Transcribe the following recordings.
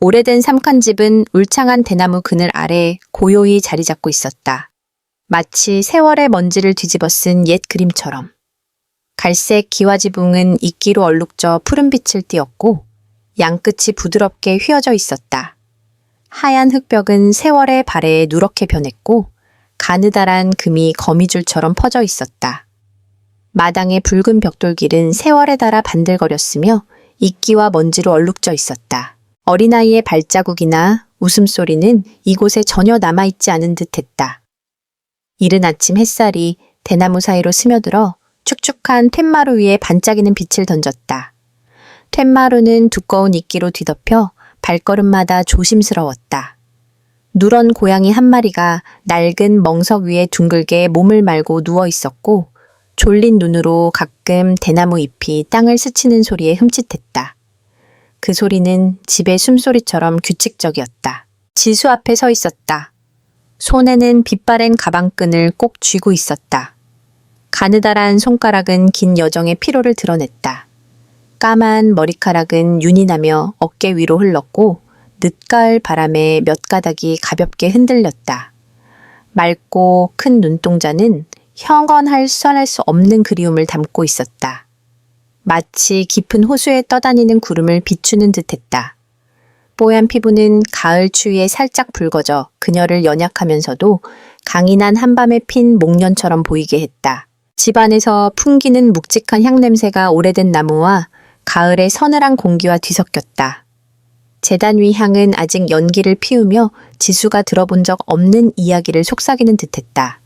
오래된 삼칸집은 울창한 대나무 그늘 아래 고요히 자리 잡고 있었다. 마치 세월의 먼지를 뒤집어 쓴 옛 그림처럼. 갈색 기와지붕은 이끼로 얼룩져 푸른빛을 띠었고 양끝이 부드럽게 휘어져 있었다. 하얀 흙벽은 세월의 발에 누렇게 변했고 가느다란 금이 거미줄처럼 퍼져 있었다. 마당의 붉은 벽돌길은 세월에 닳아 반들거렸으며 이끼와 먼지로 얼룩져 있었다. 어린아이의 발자국이나 웃음소리는 이곳에 전혀 남아있지 않은 듯했다. 이른 아침 햇살이 대나무 사이로 스며들어 축축한 툇마루 위에 반짝이는 빛을 던졌다. 툇마루는 두꺼운 이끼로 뒤덮여 발걸음마다 조심스러웠다. 누런 고양이 한 마리가 낡은 멍석 위에 둥글게 몸을 말고 누워 있었고 졸린 눈으로 가끔 대나무 잎이 땅을 스치는 소리에 흠칫했다. 그 소리는 집의 숨소리처럼 규칙적이었다. 지수 앞에 서 있었다. 손에는 빛바랜 가방끈을 꼭 쥐고 있었다. 가느다란 손가락은 긴 여정의 피로를 드러냈다. 까만 머리카락은 윤이 나며 어깨 위로 흘렀고 늦가을 바람에 몇 가닥이 가볍게 흔들렸다. 맑고 큰 눈동자는 형언할 수 없는 그리움을 담고 있었다. 마치 깊은 호수에 떠다니는 구름을 비추는 듯했다. 뽀얀 피부는 가을 추위에 살짝 붉어져 그녀를 연약하면서도 강인한 한밤에 핀 목련처럼 보이게 했다. 집안에서 풍기는 묵직한 향냄새가 오래된 나무와 가을의 서늘한 공기와 뒤섞였다. 재단 위 향은 아직 연기를 피우며 지수가 들어본 적 없는 이야기를 속삭이는 듯했다.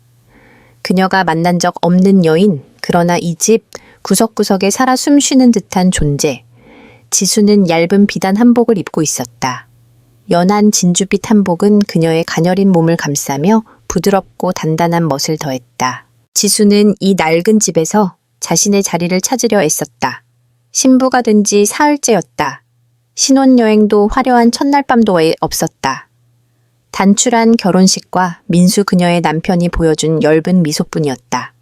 그녀가 만난 적 없는 여인, 그러나 이 집 구석구석에 살아 숨쉬는 듯한 존재. 지수는 얇은 비단 한복을 입고 있었다. 연한 진주빛 한복은 그녀의 가녀린 몸을 감싸며 부드럽고 단단한 멋을 더했다. 지수는 이 낡은 집에서 자신의 자리를 찾으려 애썼다. 신부가 된 지 사흘째였다. 신혼여행도 화려한 첫날 밤도 없었다. 단출한 결혼식과 민수 그녀의 남편이 보여준 엷은 미소뿐이었다.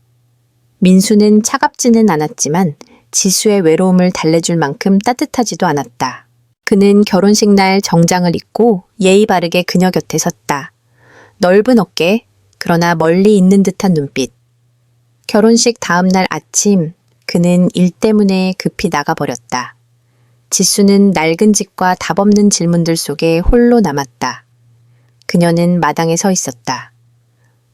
민수는 차갑지는 않았지만 지수의 외로움을 달래줄 만큼 따뜻하지도 않았다. 그는 결혼식 날 정장을 입고 예의 바르게 그녀 곁에 섰다. 넓은 어깨, 그러나 멀리 있는 듯한 눈빛. 결혼식 다음 날 아침, 그는 일 때문에 급히 나가버렸다. 지수는 낡은 집과 답없는 질문들 속에 홀로 남았다. 그녀는 마당에 서 있었다.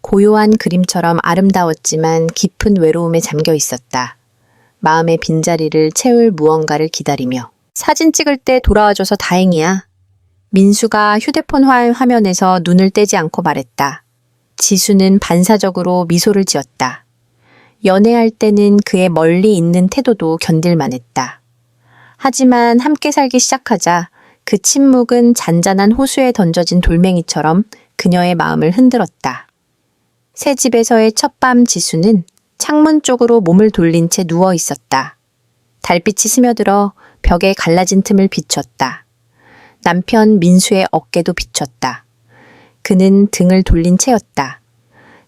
고요한 그림처럼 아름다웠지만 깊은 외로움에 잠겨 있었다. 마음의 빈자리를 채울 무언가를 기다리며. 사진 찍을 때 돌아와줘서 다행이야. 민수가 휴대폰 화면에서 눈을 떼지 않고 말했다. 지수는 반사적으로 미소를 지었다. 연애할 때는 그의 멀리 있는 태도도 견딜만 했다. 하지만 함께 살기 시작하자 그 침묵은 잔잔한 호수에 던져진 돌멩이처럼 그녀의 마음을 흔들었다. 새 집에서의 첫밤 지수는 창문 쪽으로 몸을 돌린 채 누워 있었다. 달빛이 스며들어 벽에 갈라진 틈을 비췄다. 남편 민수의 어깨도 비쳤다. 그는 등을 돌린 채였다.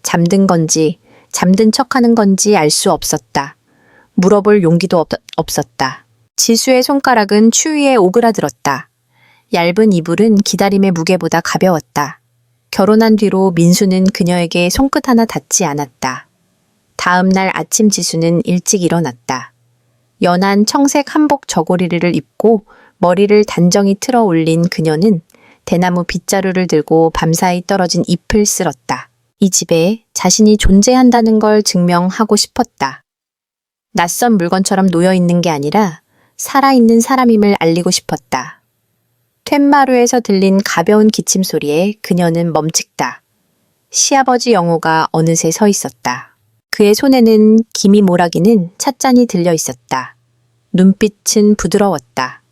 잠든 건지 잠든 척하는 건지 알 수 없었다. 물어볼 용기도 없었다. 지수의 손가락은 추위에 오그라들었다. 얇은 이불은 기다림의 무게보다 가벼웠다. 결혼한 뒤로 민수는 그녀에게 손끝 하나 닿지 않았다. 다음 날 아침 지수는 일찍 일어났다. 연한 청색 한복 저고리를 입고 머리를 단정히 틀어 올린 그녀는 대나무 빗자루를 들고 밤사이 떨어진 잎을 쓸었다. 이 집에 자신이 존재한다는 걸 증명하고 싶었다. 낯선 물건처럼 놓여있는 게 아니라 살아있는 사람임을 알리고 싶었다. 툇마루에서 들린 가벼운 기침 소리에 그녀는 멈칫다. 시아버지 영호가 어느새 서 있었다. 그의 손에는 기미 모라기는 찻잔이 들려 있었다. 눈빛은 부드러웠다.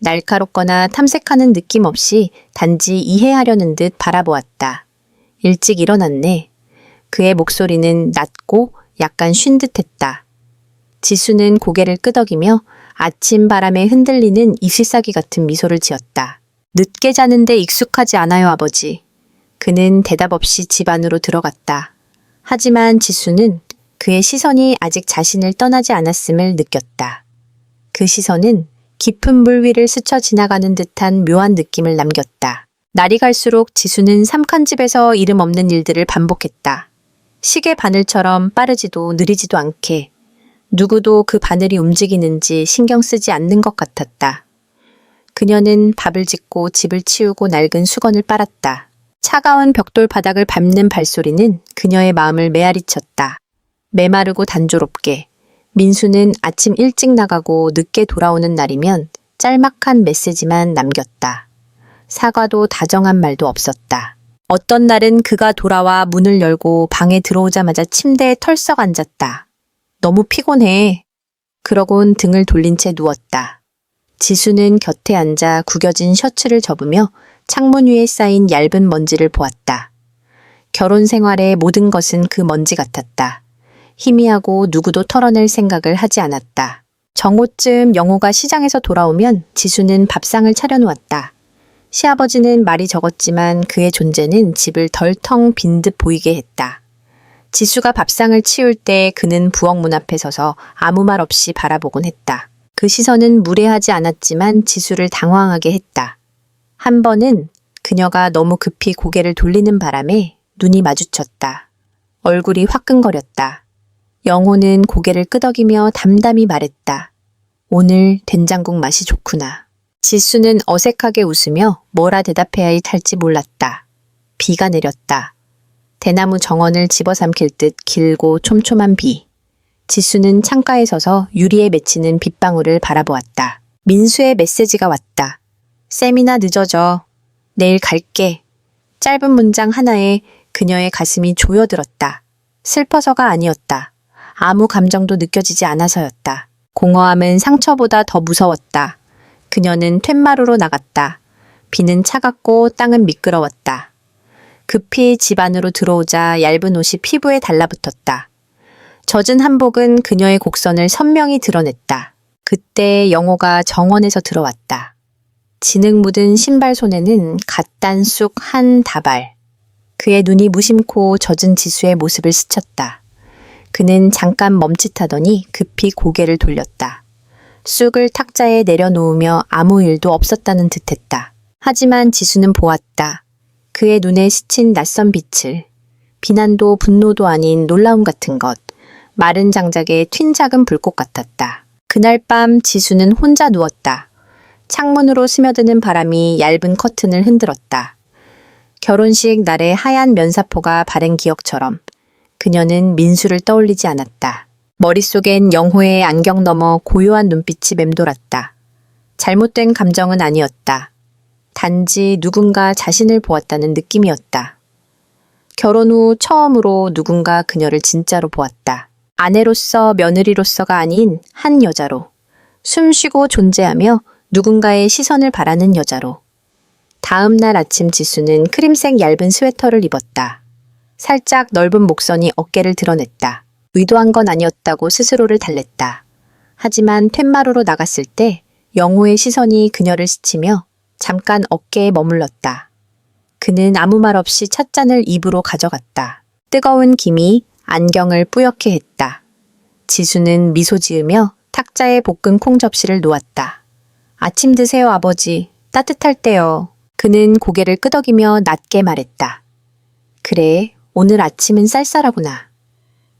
날카롭거나 탐색하는 느낌 없이 단지 이해하려는 듯 바라보았다. 일찍 일어났네. 그의 목소리는 낮고 약간 쉰 듯했다. 지수는 고개를 끄덕이며 아침 바람에 흔들리는 이슬싸기 같은 미소를 지었다. 늦게 자는데 익숙하지 않아요, 아버지. 그는 대답 없이 집 안으로 들어갔다. 하지만 지수는 그의 시선이 아직 자신을 떠나지 않았음을 느꼈다. 그 시선은 깊은 물 위를 스쳐 지나가는 듯한 묘한 느낌을 남겼다. 날이 갈수록 지수는 삼칸집에서 이름 없는 일들을 반복했다. 시계 바늘처럼 빠르지도 느리지도 않게 누구도 그 바늘이 움직이는지 신경 쓰지 않는 것 같았다. 그녀는 밥을 짓고 집을 치우고 낡은 수건을 빨았다. 차가운 벽돌 바닥을 밟는 발소리는 그녀의 마음을 메아리쳤다. 메마르고 단조롭게 민수는 아침 일찍 나가고 늦게 돌아오는 날이면 짤막한 메시지만 남겼다. 사과도 다정한 말도 없었다. 어떤 날은 그가 돌아와 문을 열고 방에 들어오자마자 침대에 털썩 앉았다. 너무 피곤해. 그러곤 등을 돌린 채 누웠다. 지수는 곁에 앉아 구겨진 셔츠를 접으며 창문 위에 쌓인 얇은 먼지를 보았다. 결혼 생활의 모든 것은 그 먼지 같았다. 희미하고 누구도 털어낼 생각을 하지 않았다. 정오쯤 영호가 시장에서 돌아오면 지수는 밥상을 차려놓았다. 시아버지는 말이 적었지만 그의 존재는 집을 덜 텅 빈 듯 보이게 했다. 지수가 밥상을 치울 때 그는 부엌 문 앞에 서서 아무 말 없이 바라보곤 했다. 그 시선은 무례하지 않았지만 지수를 당황하게 했다. 한 번은 그녀가 너무 급히 고개를 돌리는 바람에 눈이 마주쳤다. 얼굴이 화끈거렸다. 영호는 고개를 끄덕이며 담담히 말했다. 오늘 된장국 맛이 좋구나. 지수는 어색하게 웃으며 뭐라 대답해야 할지 몰랐다. 비가 내렸다. 대나무 정원을 집어삼킬 듯 길고 촘촘한 비. 지수는 창가에 서서 유리에 맺히는 빗방울을 바라보았다. 민수의 메시지가 왔다. 세미나 늦어져. 내일 갈게. 짧은 문장 하나에 그녀의 가슴이 조여들었다. 슬퍼서가 아니었다. 아무 감정도 느껴지지 않아서였다. 공허함은 상처보다 더 무서웠다. 그녀는 툇마루로 나갔다. 비는 차갑고 땅은 미끄러웠다. 급히 집 안으로 들어오자 얇은 옷이 피부에 달라붙었다. 젖은 한복은 그녀의 곡선을 선명히 드러냈다. 그때 영호가 정원에서 들어왔다. 진흙 묻은 신발 손에는 갓 딴 쑥 한 다발. 그의 눈이 무심코 젖은 지수의 모습을 스쳤다. 그는 잠깐 멈칫하더니 급히 고개를 돌렸다. 쑥을 탁자에 내려놓으며 아무 일도 없었다는 듯했다. 하지만 지수는 보았다. 그의 눈에 스친 낯선 빛을. 비난도 분노도 아닌 놀라움 같은 것. 마른 장작에 튄 작은 불꽃 같았다. 그날 밤 지수는 혼자 누웠다. 창문으로 스며드는 바람이 얇은 커튼을 흔들었다. 결혼식 날의 하얀 면사포가 바른 기억처럼 그녀는 민수를 떠올리지 않았다. 머릿속엔 영호의 안경 너머 고요한 눈빛이 맴돌았다. 잘못된 감정은 아니었다. 단지 누군가 자신을 보았다는 느낌이었다. 결혼 후 처음으로 누군가 그녀를 진짜로 보았다. 아내로서 며느리로서가 아닌 한 여자로. 숨쉬고 존재하며 누군가의 시선을 바라는 여자로. 다음 날 아침 지수는 크림색 얇은 스웨터를 입었다. 살짝 넓은 목선이 어깨를 드러냈다. 의도한 건 아니었다고 스스로를 달랬다. 하지만 툇마루로 나갔을 때 영호의 시선이 그녀를 스치며 잠깐 어깨에 머물렀다. 그는 아무 말 없이 찻잔을 입으로 가져갔다. 뜨거운 김이 안경을 뿌옇게 했다. 지수는 미소 지으며 탁자에 볶은 콩 접시를 놓았다. 아침 드세요, 아버지. 따뜻할 때요. 그는 고개를 끄덕이며 낮게 말했다. 그래, 오늘 아침은 쌀쌀하구나.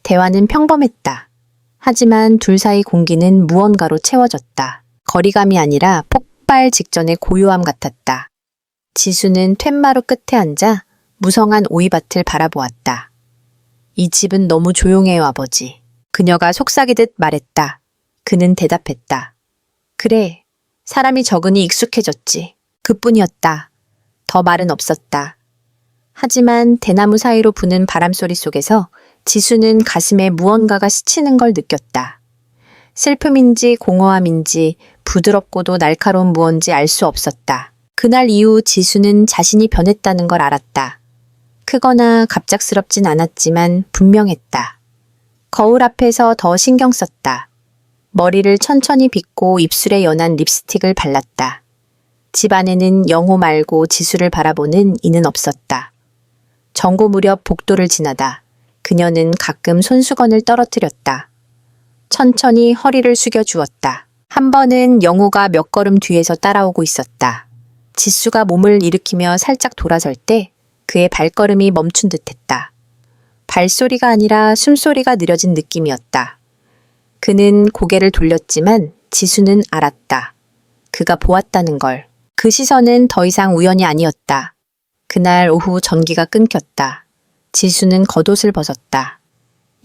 대화는 평범했다. 하지만 둘 사이 공기는 무언가로 채워졌다. 거리감이 아니라 폭발 직전의 고요함 같았다. 지수는 툇마루 끝에 앉아 무성한 오이밭을 바라보았다. 이 집은 너무 조용해요, 아버지. 그녀가 속삭이듯 말했다. 그는 대답했다. 그래, 사람이 적으니 익숙해졌지. 그뿐이었다. 더 말은 없었다. 하지만 대나무 사이로 부는 바람소리 속에서 지수는 가슴에 무언가가 스치는 걸 느꼈다. 슬픔인지 공허함인지 부드럽고도 날카로운 무언지 알 수 없었다. 그날 이후 지수는 자신이 변했다는 걸 알았다. 크거나 갑작스럽진 않았지만 분명했다. 거울 앞에서 더 신경 썼다. 머리를 천천히 빗고 입술에 연한 립스틱을 발랐다. 집 안에는 영호 말고 지수를 바라보는 이는 없었다. 정고 무렵 복도를 지나다 그녀는 가끔 손수건을 떨어뜨렸다. 천천히 허리를 숙여 주었다. 한 번은 영호가 몇 걸음 뒤에서 따라오고 있었다. 지수가 몸을 일으키며 살짝 돌아설 때 그의 발걸음이 멈춘 듯했다. 발소리가 아니라 숨소리가 느려진 느낌이었다. 그는 고개를 돌렸지만 지수는 알았다. 그가 보았다는 걸. 그 시선은 더 이상 우연이 아니었다. 그날 오후 전기가 끊겼다. 지수는 겉옷을 벗었다.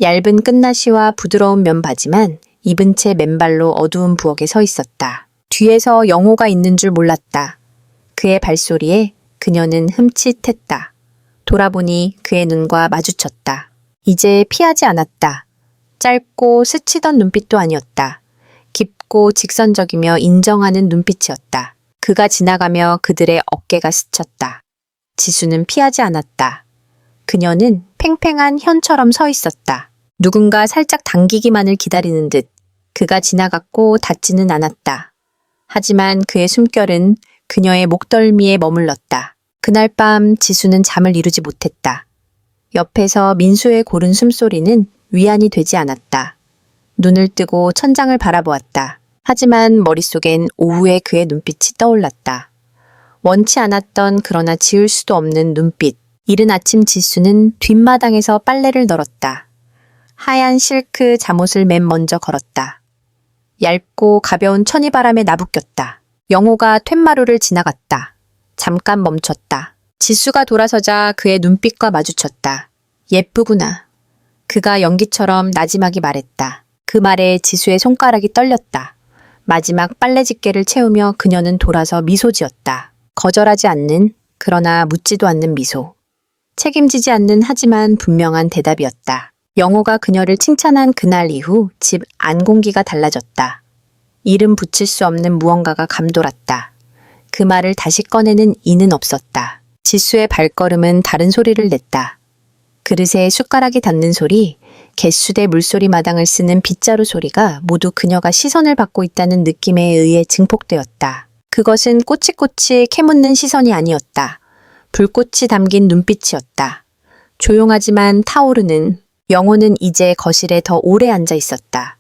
얇은 끝나시와 부드러운 면바지만 입은 채 맨발로 어두운 부엌에 서 있었다. 뒤에서 영호가 있는 줄 몰랐다. 그의 발소리에 그녀는 흠칫했다. 돌아보니 그의 눈과 마주쳤다. 이제 피하지 않았다. 짧고 스치던 눈빛도 아니었다. 깊고 직선적이며 인정하는 눈빛이었다. 그가 지나가며 그들의 어깨가 스쳤다. 지수는 피하지 않았다. 그녀는 팽팽한 현처럼 서 있었다. 누군가 살짝 당기기만을 기다리는 듯 그가 지나갔고 닿지는 않았다. 하지만 그의 숨결은 그녀의 목덜미에 머물렀다. 그날 밤 지수는 잠을 이루지 못했다. 옆에서 민수의 고른 숨소리는 위안이 되지 않았다. 눈을 뜨고 천장을 바라보았다. 하지만 머릿속엔 오후의 그의 눈빛이 떠올랐다. 원치 않았던 그러나 지울 수도 없는 눈빛. 이른 아침 지수는 뒷마당에서 빨래를 널었다. 하얀 실크 잠옷을 맨 먼저 걸었다. 얇고 가벼운 천이바람에 나부꼈다. 영호가 툇마루를 지나갔다. 잠깐 멈췄다. 지수가 돌아서자 그의 눈빛과 마주쳤다. 예쁘구나. 그가 연기처럼 나지막이 말했다. 그 말에 지수의 손가락이 떨렸다. 마지막 빨래 집게를 채우며 그녀는 돌아서 미소 지었다. 거절하지 않는, 그러나 묻지도 않는 미소. 책임지지 않는 하지만 분명한 대답이었다. 영호가 그녀를 칭찬한 그날 이후 집 안 공기가 달라졌다. 이름 붙일 수 없는 무언가가 감돌았다. 그 말을 다시 꺼내는 이는 없었다. 지수의 발걸음은 다른 소리를 냈다. 그릇에 숟가락이 닿는 소리, 개수대 물소리 마당을 쓰는 빗자루 소리가 모두 그녀가 시선을 받고 있다는 느낌에 의해 증폭되었다. 그것은 꼬치꼬치 캐묻는 시선이 아니었다. 불꽃이 담긴 눈빛이었다. 조용하지만 타오르는. 영호는 이제 거실에 더 오래 앉아 있었다.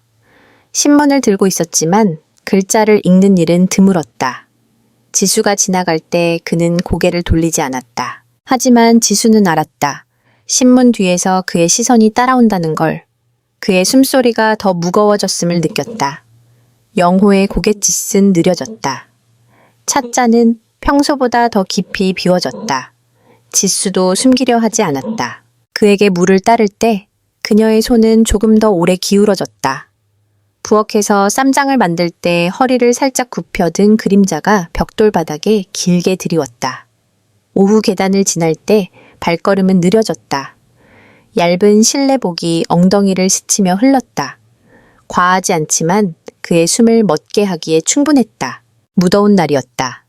신문을 들고 있었지만 글자를 읽는 일은 드물었다. 지수가 지나갈 때 그는 고개를 돌리지 않았다. 하지만 지수는 알았다. 신문 뒤에서 그의 시선이 따라온다는 걸. 그의 숨소리가 더 무거워졌음을 느꼈다. 영호의 고갯짓은 느려졌다. 찻잔은 평소보다 더 깊이 비워졌다. 지수도 숨기려 하지 않았다. 그에게 물을 따를 때 그녀의 손은 조금 더 오래 기울어졌다. 부엌에서 쌈장을 만들 때 허리를 살짝 굽혀든 그림자가 벽돌 바닥에 길게 드리웠다. 오후 계단을 지날 때 발걸음은 느려졌다. 얇은 실내복이 엉덩이를 스치며 흘렀다. 과하지 않지만 그의 숨을 멎게 하기에 충분했다. 무더운 날이었다.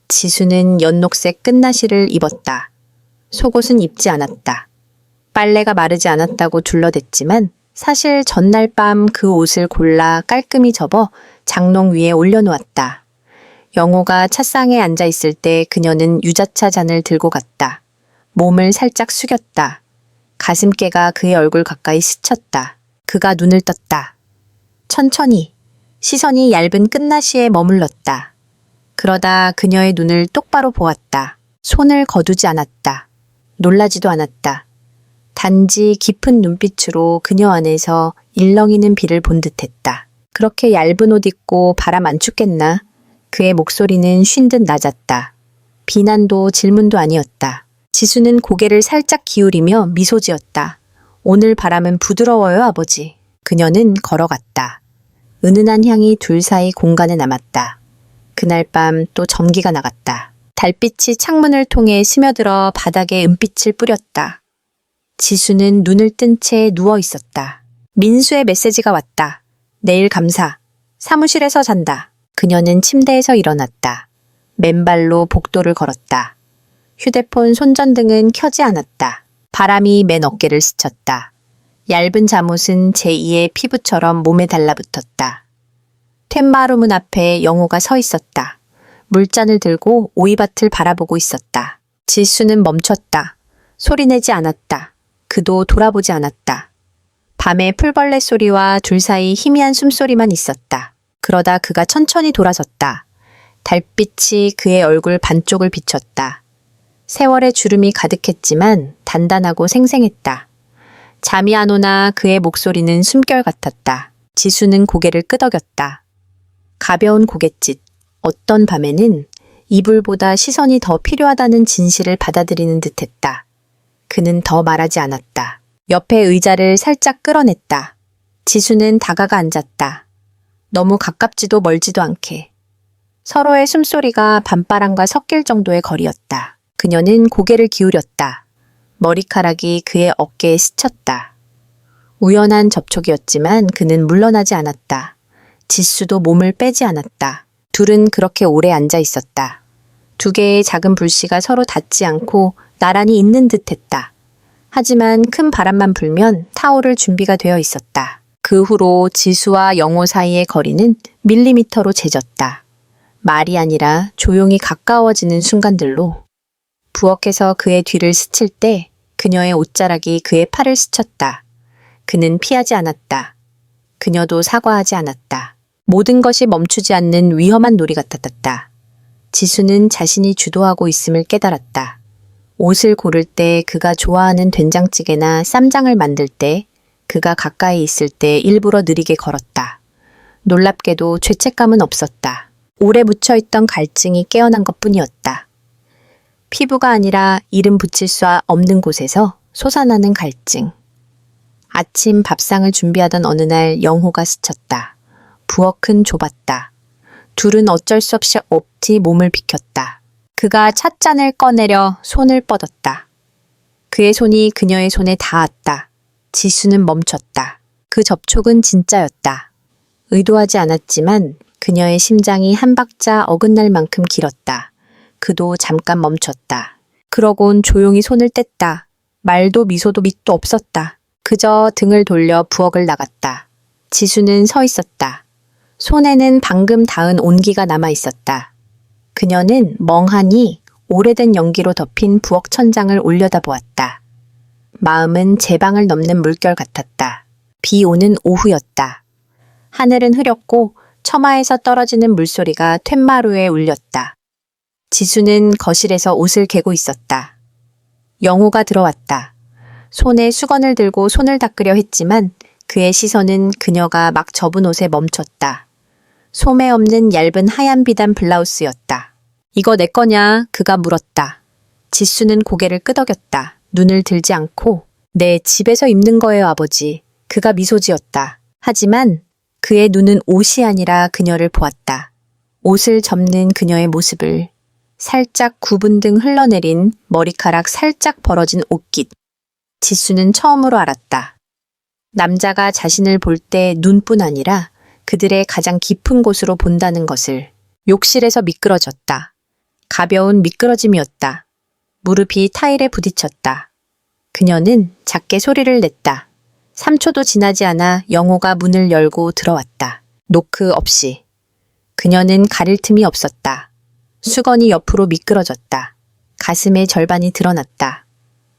지수는 연녹색 끝나시를 입었다. 속옷은 입지 않았다. 빨래가 마르지 않았다고 둘러댔지만 사실 전날 밤 그 옷을 골라 깔끔히 접어 장롱 위에 올려놓았다. 영호가 찻상에 앉아 있을 때 그녀는 유자차 잔을 들고 갔다. 몸을 살짝 숙였다. 가슴께가 그의 얼굴 가까이 스쳤다. 그가 눈을 떴다. 천천히 시선이 얇은 끝나시에 머물렀다. 그러다 그녀의 눈을 똑바로 보았다. 손을 거두지 않았다. 놀라지도 않았다. 단지 깊은 눈빛으로 그녀 안에서 일렁이는 비를 본 듯했다. 그렇게 얇은 옷 입고 바람 안 춥겠나? 그의 목소리는 쉰 듯 낮았다. 비난도 질문도 아니었다. 지수는 고개를 살짝 기울이며 미소 지었다. 오늘 바람은 부드러워요, 아버지. 그녀는 걸어갔다. 은은한 향이 둘 사이 공간에 남았다. 그날 밤 또 전기가 나갔다. 달빛이 창문을 통해 스며들어 바닥에 은빛을 뿌렸다. 지수는 눈을 뜬 채 누워 있었다. 민수의 메시지가 왔다. 내일 감사. 사무실에서 잔다. 그녀는 침대에서 일어났다. 맨발로 복도를 걸었다. 휴대폰 손전등은 켜지 않았다. 바람이 맨 어깨를 스쳤다. 얇은 잠옷은 제2의 피부처럼 몸에 달라붙었다. 툇마루 앞에 영호가 서 있었다. 물잔을 들고 오이밭을 바라보고 있었다. 지수는 멈췄다. 소리내지 않았다. 그도 돌아보지 않았다. 밤의 풀벌레 소리와 둘 사이 희미한 숨소리만 있었다. 그러다 그가 천천히 돌아섰다. 달빛이 그의 얼굴 반쪽을 비췄다. 세월의 주름이 가득했지만 단단하고 생생했다. 잠이 안 오나 그의 목소리는 숨결 같았다. 지수는 고개를 끄덕였다. 가벼운 고갯짓. 어떤 밤에는 이불보다 시선이 더 필요하다는 진실을 받아들이는 듯했다. 그는 더 말하지 않았다. 옆에 의자를 살짝 끌어냈다. 지수는 다가가 앉았다. 너무 가깝지도 멀지도 않게. 서로의 숨소리가 밤바람과 섞일 정도의 거리였다. 그녀는 고개를 기울였다. 머리카락이 그의 어깨에 스쳤다. 우연한 접촉이었지만 그는 물러나지 않았다. 지수도 몸을 빼지 않았다. 둘은 그렇게 오래 앉아 있었다. 두 개의 작은 불씨가 서로 닿지 않고 나란히 있는 듯했다. 하지만 큰 바람만 불면 타오를 준비가 되어 있었다. 그 후로 지수와 영호 사이의 거리는 밀리미터로 재졌다. 말이 아니라 조용히 가까워지는 순간들로. 부엌에서 그의 뒤를 스칠 때 그녀의 옷자락이 그의 팔을 스쳤다. 그는 피하지 않았다. 그녀도 사과하지 않았다. 모든 것이 멈추지 않는 위험한 놀이 같았다. 지수는 자신이 주도하고 있음을 깨달았다. 옷을 고를 때, 그가 좋아하는 된장찌개나 쌈장을 만들 때, 그가 가까이 있을 때 일부러 느리게 걸었다. 놀랍게도 죄책감은 없었다. 오래 묻혀있던 갈증이 깨어난 것뿐이었다. 피부가 아니라 이름 붙일 수 없는 곳에서 솟아나는 갈증. 아침 밥상을 준비하던 어느 날 영호가 스쳤다. 부엌은 좁았다. 둘은 어쩔 수 없이 엎지 몸을 비켰다. 그가 찻잔을 꺼내려 손을 뻗었다. 그의 손이 그녀의 손에 닿았다. 지수는 멈췄다. 그 접촉은 진짜였다. 의도하지 않았지만 그녀의 심장이 한 박자 어긋날 만큼 길었다. 그도 잠깐 멈췄다. 그러곤 조용히 손을 뗐다. 말도 미소도 밑도 없었다. 그저 등을 돌려 부엌을 나갔다. 지수는 서 있었다. 손에는 방금 닿은 온기가 남아 있었다. 그녀는 멍하니 오래된 연기로 덮인 부엌 천장을 올려다보았다. 마음은 제방을 넘는 물결 같았다. 비 오는 오후였다. 하늘은 흐렸고 처마에서 떨어지는 물소리가 툇마루에 울렸다. 지수는 거실에서 옷을 개고 있었다. 영호가 들어왔다. 손에 수건을 들고 손을 닦으려 했지만 그의 시선은 그녀가 막 접은 옷에 멈췄다. 소매 없는 얇은 하얀 비단 블라우스였다. 이거 내 거냐? 그가 물었다. 지수는 고개를 끄덕였다. 눈을 들지 않고 네, 집에서 입는 거예요, 아버지. 그가 미소 지었다. 하지만 그의 눈은 옷이 아니라 그녀를 보았다. 옷을 접는 그녀의 모습을. 살짝 구분 등 흘러내린 머리카락 살짝 벌어진 옷깃. 지수는 처음으로 알았다. 남자가 자신을 볼 때 눈뿐 아니라 그들의 가장 깊은 곳으로 본다는 것을. 욕실에서 미끄러졌다. 가벼운 미끄러짐이었다. 무릎이 타일에 부딪혔다. 그녀는 작게 소리를 냈다. 3초도 지나지 않아 영호가 문을 열고 들어왔다. 노크 없이. 그녀는 가릴 틈이 없었다. 수건이 옆으로 미끄러졌다. 가슴의 절반이 드러났다.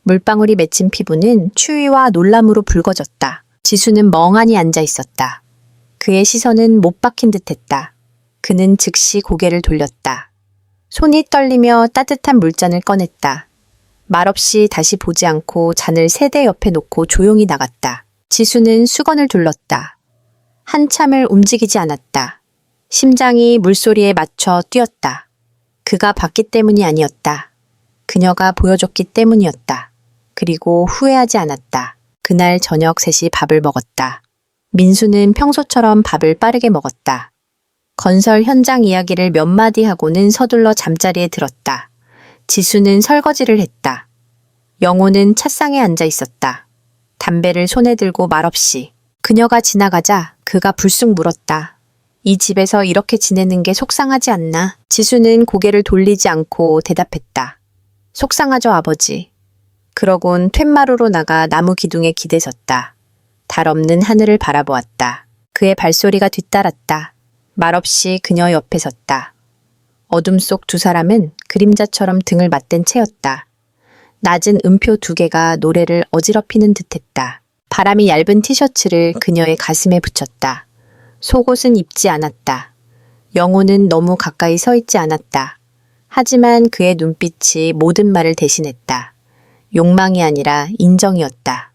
물방울이 맺힌 피부는 추위와 놀람으로 붉어졌다. 지수는 멍하니 앉아 있었다. 그의 시선은 못 박힌 듯했다. 그는 즉시 고개를 돌렸다. 손이 떨리며 따뜻한 물잔을 꺼냈다. 말없이 다시 보지 않고 잔을 세대 옆에 놓고 조용히 나갔다. 지수는 수건을 둘렀다. 한참을 움직이지 않았다. 심장이 물소리에 맞춰 뛰었다. 그가 봤기 때문이 아니었다. 그녀가 보여줬기 때문이었다. 그리고 후회하지 않았다. 그날 저녁 셋이 밥을 먹었다. 민수는 평소처럼 밥을 빠르게 먹었다. 건설 현장 이야기를 몇 마디 하고는 서둘러 잠자리에 들었다. 지수는 설거지를 했다. 영호는 찻상에 앉아 있었다. 담배를 손에 들고 말없이. 그녀가 지나가자 그가 불쑥 물었다. 이 집에서 이렇게 지내는 게 속상하지 않나? 지수는 고개를 돌리지 않고 대답했다. 속상하죠, 아버지. 그러곤 툇마루로 나가 나무 기둥에 기대섰다. 달 없는 하늘을 바라보았다. 그의 발소리가 뒤따랐다. 말없이 그녀 옆에 섰다. 어둠 속 두 사람은 그림자처럼 등을 맞댄 채였다. 낮은 음표 두 개가 노래를 어지럽히는 듯했다. 바람이 얇은 티셔츠를 그녀의 가슴에 붙였다. 속옷은 입지 않았다. 영호는 너무 가까이 서 있지 않았다. 하지만 그의 눈빛이 모든 말을 대신했다. 욕망이 아니라 인정이었다.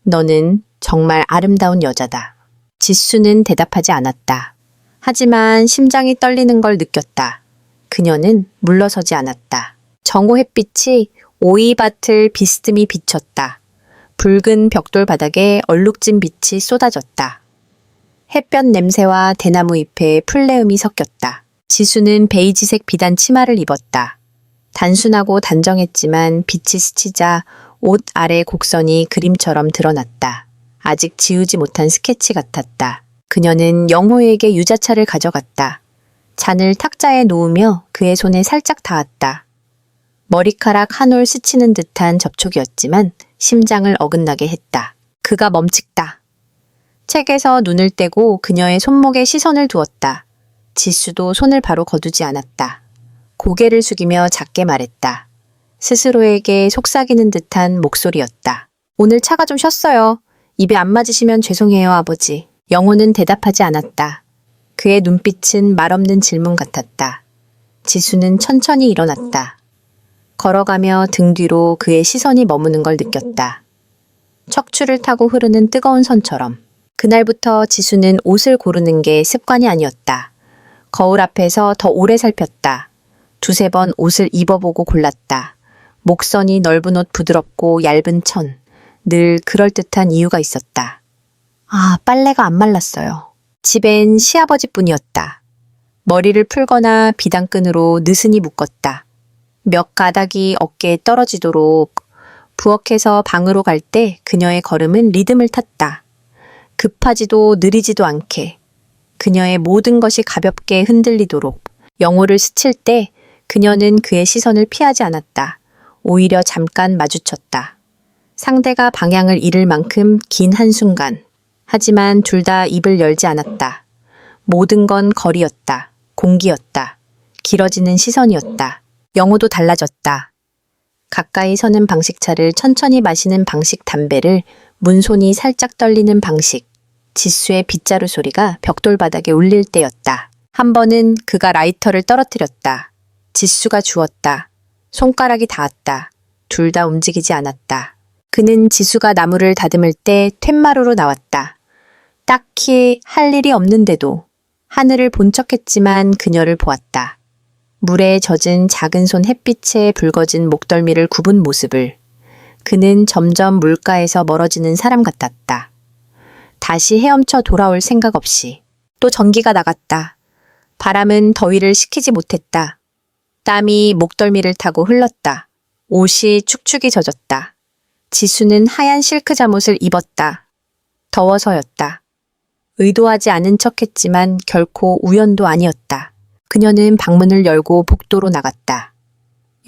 너는 정말 아름다운 여자다. 지수는 대답하지 않았다. 하지만 심장이 떨리는 걸 느꼈다. 그녀는 물러서지 않았다. 정오 햇빛이 오이밭을 비스듬히 비쳤다. 붉은 벽돌 바닥에 얼룩진 빛이 쏟아졌다. 햇볕 냄새와 대나무 잎에 풀내음이 섞였다. 지수는 베이지색 비단 치마를 입었다. 단순하고 단정했지만 빛이 스치자 옷 아래 곡선이 그림처럼 드러났다. 아직 지우지 못한 스케치 같았다. 그녀는 영호에게 유자차를 가져갔다. 잔을 탁자에 놓으며 그의 손에 살짝 닿았다. 머리카락 한 올 스치는 듯한 접촉이었지만 심장을 어긋나게 했다. 그가 멈칫다. 책에서 눈을 떼고 그녀의 손목에 시선을 두었다. 지수도 손을 바로 거두지 않았다. 고개를 숙이며 작게 말했다. 스스로에게 속삭이는 듯한 목소리였다. 오늘 차가 좀 쉬었어요. 입에 안 맞으시면 죄송해요, 아버지. 영호는 대답하지 않았다. 그의 눈빛은 말없는 질문 같았다. 지수는 천천히 일어났다. 걸어가며 등 뒤로 그의 시선이 머무는 걸 느꼈다. 척추를 타고 흐르는 뜨거운 선처럼. 그날부터 지수는 옷을 고르는 게 습관이 아니었다. 거울 앞에서 더 오래 살폈다. 두세 번 옷을 입어보고 골랐다. 목선이 넓은 옷 부드럽고 얇은 천. 늘 그럴듯한 이유가 있었다. 아, 빨래가 안 말랐어요. 집엔 시아버지뿐이었다. 머리를 풀거나 비단끈으로 느슨히 묶었다. 몇 가닥이 어깨에 떨어지도록 부엌에서 방으로 갈 때 그녀의 걸음은 리듬을 탔다. 급하지도 느리지도 않게 그녀의 모든 것이 가볍게 흔들리도록 영호를 스칠 때 그녀는 그의 시선을 피하지 않았다. 오히려 잠깐 마주쳤다. 상대가 방향을 잃을 만큼 긴 한순간. 하지만 둘 다 입을 열지 않았다. 모든 건 거리였다. 공기였다. 길어지는 시선이었다. 영호도 달라졌다. 가까이 서는 방식차를 천천히 마시는 방식 담배를 문손이 살짝 떨리는 방식. 지수의 빗자루 소리가 벽돌 바닥에 울릴 때였다. 한 번은 그가 라이터를 떨어뜨렸다. 지수가 주웠다. 손가락이 닿았다. 둘 다 움직이지 않았다. 그는 지수가 나무를 다듬을 때 툇마루로 나왔다. 딱히 할 일이 없는데도 하늘을 본 척했지만 그녀를 보았다. 물에 젖은 작은 손 햇빛에 붉어진 목덜미를 굽은 모습을. 그는 점점 물가에서 멀어지는 사람 같았다. 다시 헤엄쳐 돌아올 생각 없이. 또 전기가 나갔다. 바람은 더위를 식히지 못했다. 땀이 목덜미를 타고 흘렀다. 옷이 축축이 젖었다. 지수는 하얀 실크 잠옷을 입었다. 더워서였다. 의도하지 않은 척했지만 결코 우연도 아니었다. 그녀는 방문을 열고 복도로 나갔다.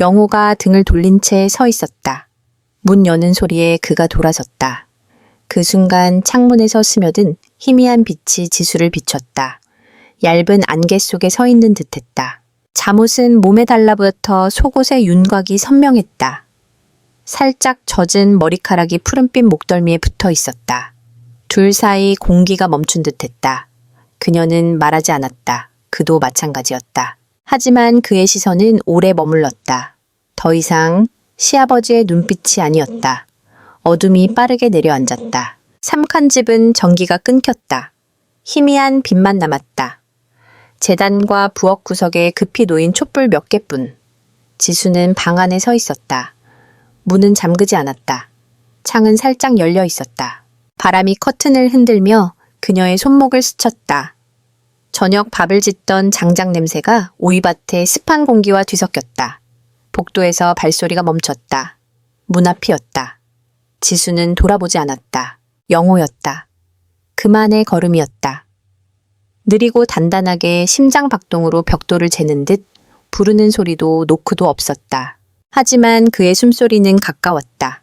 영호가 등을 돌린 채 서 있었다. 문 여는 소리에 그가 돌아섰다. 그 순간 창문에서 스며든 희미한 빛이 지수를 비췄다. 얇은 안개 속에 서 있는 듯했다. 잠옷은 몸에 달라붙어 속옷의 윤곽이 선명했다. 살짝 젖은 머리카락이 푸른빛 목덜미에 붙어 있었다. 둘 사이 공기가 멈춘 듯했다. 그녀는 말하지 않았다. 그도 마찬가지였다. 하지만 그의 시선은 오래 머물렀다. 더 이상 시아버지의 눈빛이 아니었다. 어둠이 빠르게 내려앉았다. 삼칸집은 전기가 끊겼다. 희미한 빛만 남았다. 재단과 부엌 구석에 급히 놓인 촛불 몇 개뿐. 지수는 방 안에 서 있었다. 문은 잠그지 않았다. 창은 살짝 열려 있었다. 바람이 커튼을 흔들며 그녀의 손목을 스쳤다. 저녁 밥을 짓던 장작 냄새가 오이밭의 습한 공기와 뒤섞였다. 복도에서 발소리가 멈췄다. 문 앞이었다. 지수는 돌아보지 않았다. 영호였다. 그만의 걸음이었다. 느리고 단단하게 심장 박동으로 벽돌을 재는 듯 부르는 소리도 노크도 없었다. 하지만 그의 숨소리는 가까웠다.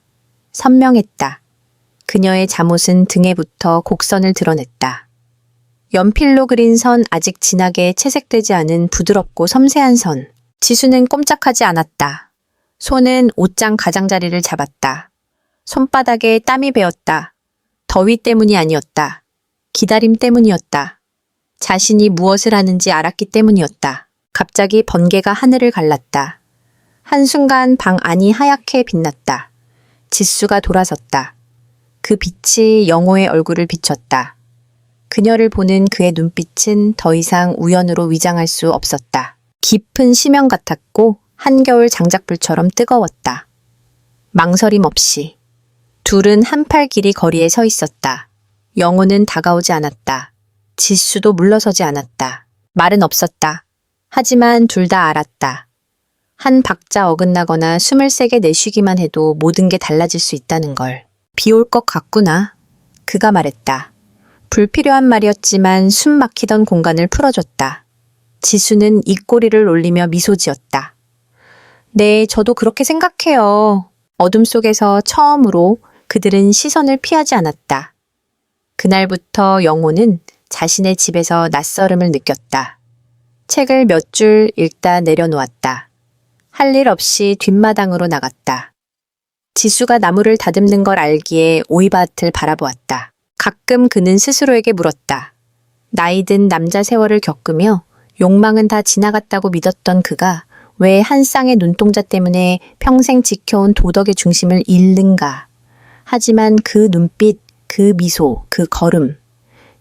선명했다. 그녀의 잠옷은 등에 붙어 곡선을 드러냈다. 연필로 그린 선 아직 진하게 채색되지 않은 부드럽고 섬세한 선. 지수는 꼼짝하지 않았다. 손은 옷장 가장자리를 잡았다. 손바닥에 땀이 배었다. 더위 때문이 아니었다. 기다림 때문이었다. 자신이 무엇을 하는지 알았기 때문이었다. 갑자기 번개가 하늘을 갈랐다. 한순간 방 안이 하얗게 빛났다. 지수가 돌아섰다. 그 빛이 영호의 얼굴을 비췄다. 그녀를 보는 그의 눈빛은 더 이상 우연으로 위장할 수 없었다. 깊은 심연 같았고 한겨울 장작불처럼 뜨거웠다. 망설임 없이 둘은 한 팔 길이 거리에 서 있었다. 영호는 다가오지 않았다. 지수도 물러서지 않았다. 말은 없었다. 하지만 둘 다 알았다. 한 박자 어긋나거나 숨을 세게 내쉬기만 해도 모든 게 달라질 수 있다는 걸. 비 올 것 같구나. 그가 말했다. 불필요한 말이었지만 숨 막히던 공간을 풀어줬다. 지수는 입꼬리를 올리며 미소 지었다. 네, 저도 그렇게 생각해요. 어둠 속에서 처음으로 그들은 시선을 피하지 않았다. 그날부터 영호는 자신의 집에서 낯설음을 느꼈다. 책을 몇 줄 읽다 내려놓았다. 할 일 없이 뒷마당으로 나갔다. 지수가 나무를 다듬는 걸 알기에 오이밭을 바라보았다. 가끔 그는 스스로에게 물었다. 나이 든 남자 세월을 겪으며 욕망은 다 지나갔다고 믿었던 그가 왜 한 쌍의 눈동자 때문에 평생 지켜온 도덕의 중심을 잃는가. 하지만 그 눈빛, 그 미소, 그 걸음,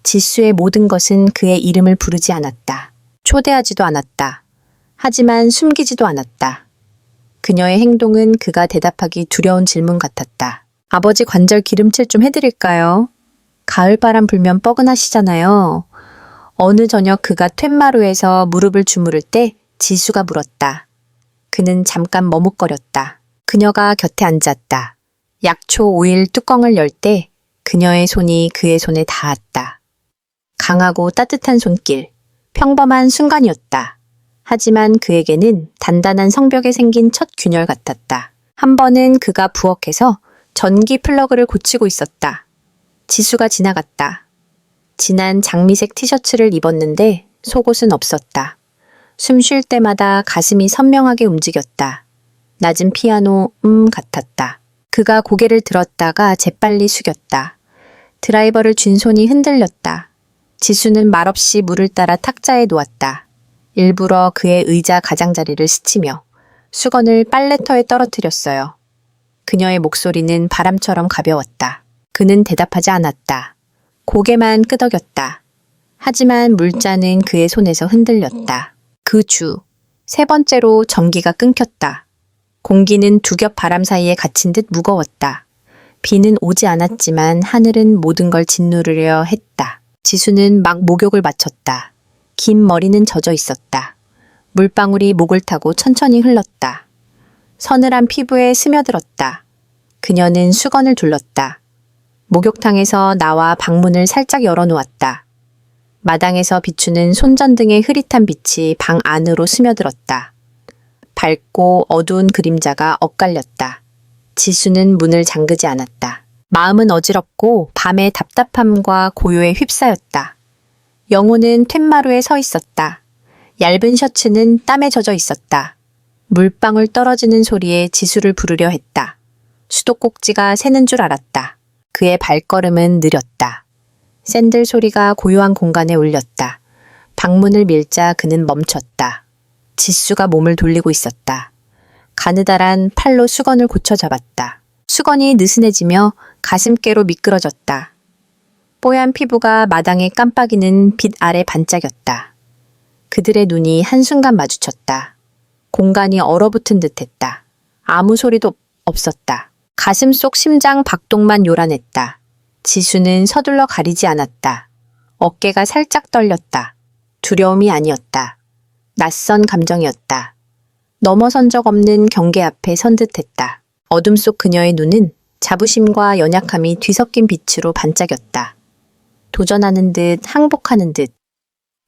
지수의 모든 것은 그의 이름을 부르지 않았다. 초대하지도 않았다. 하지만 숨기지도 않았다. 그녀의 행동은 그가 대답하기 두려운 질문 같았다. 아버지 관절 기름칠 좀 해드릴까요? 가을바람 불면 뻐근하시잖아요. 어느 저녁 그가 툇마루에서 무릎을 주무를 때 지수가 물었다. 그는 잠깐 머뭇거렸다. 그녀가 곁에 앉았다. 약초 오일 뚜껑을 열 때 그녀의 손이 그의 손에 닿았다. 강하고 따뜻한 손길, 평범한 순간이었다. 하지만 그에게는 단단한 성벽에 생긴 첫 균열 같았다. 한 번은 그가 부엌에서 전기 플러그를 고치고 있었다. 지수가 지나갔다. 진한 장미색 티셔츠를 입었는데 속옷은 없었다. 숨 쉴 때마다 가슴이 선명하게 움직였다. 낮은 피아노 같았다. 그가 고개를 들었다가 재빨리 숙였다. 드라이버를 쥔 손이 흔들렸다. 지수는 말없이 물을 따라 탁자에 놓았다. 일부러 그의 의자 가장자리를 스치며 수건을 빨래터에 떨어뜨렸어요. 그녀의 목소리는 바람처럼 가벼웠다. 그는 대답하지 않았다. 고개만 끄덕였다. 하지만 물잔은 그의 손에서 흔들렸다. 그 주, 세 번째로 전기가 끊겼다. 공기는 두 겹 바람 사이에 갇힌 듯 무거웠다. 비는 오지 않았지만 하늘은 모든 걸 짓누르려 했다. 지수는 막 목욕을 마쳤다. 긴 머리는 젖어 있었다. 물방울이 목을 타고 천천히 흘렀다. 서늘한 피부에 스며들었다. 그녀는 수건을 둘렀다. 목욕탕에서 나와 방문을 살짝 열어놓았다. 마당에서 비추는 손전등의 흐릿한 빛이 방 안으로 스며들었다. 밝고 어두운 그림자가 엇갈렸다. 지수는 문을 잠그지 않았다. 마음은 어지럽고 밤의 답답함과 고요에 휩싸였다. 영호는 툇마루에 서 있었다. 얇은 셔츠는 땀에 젖어 있었다. 물방울 떨어지는 소리에 지수를 부르려 했다. 수도꼭지가 새는 줄 알았다. 그의 발걸음은 느렸다. 샌들 소리가 고요한 공간에 울렸다. 방문을 밀자 그는 멈췄다. 지수가 몸을 돌리고 있었다. 가느다란 팔로 수건을 고쳐 잡았다. 수건이 느슨해지며 가슴께로 미끄러졌다. 뽀얀 피부가 마당에 깜빡이는 빛 아래 반짝였다. 그들의 눈이 한순간 마주쳤다. 공간이 얼어붙은 듯했다. 아무 소리도 없었다. 가슴 속 심장 박동만 요란했다. 지수는 서둘러 가리지 않았다. 어깨가 살짝 떨렸다. 두려움이 아니었다. 낯선 감정이었다. 넘어선 적 없는 경계 앞에 선 듯했다. 어둠 속 그녀의 눈은 자부심과 연약함이 뒤섞인 빛으로 반짝였다. 도전하는 듯 항복하는 듯.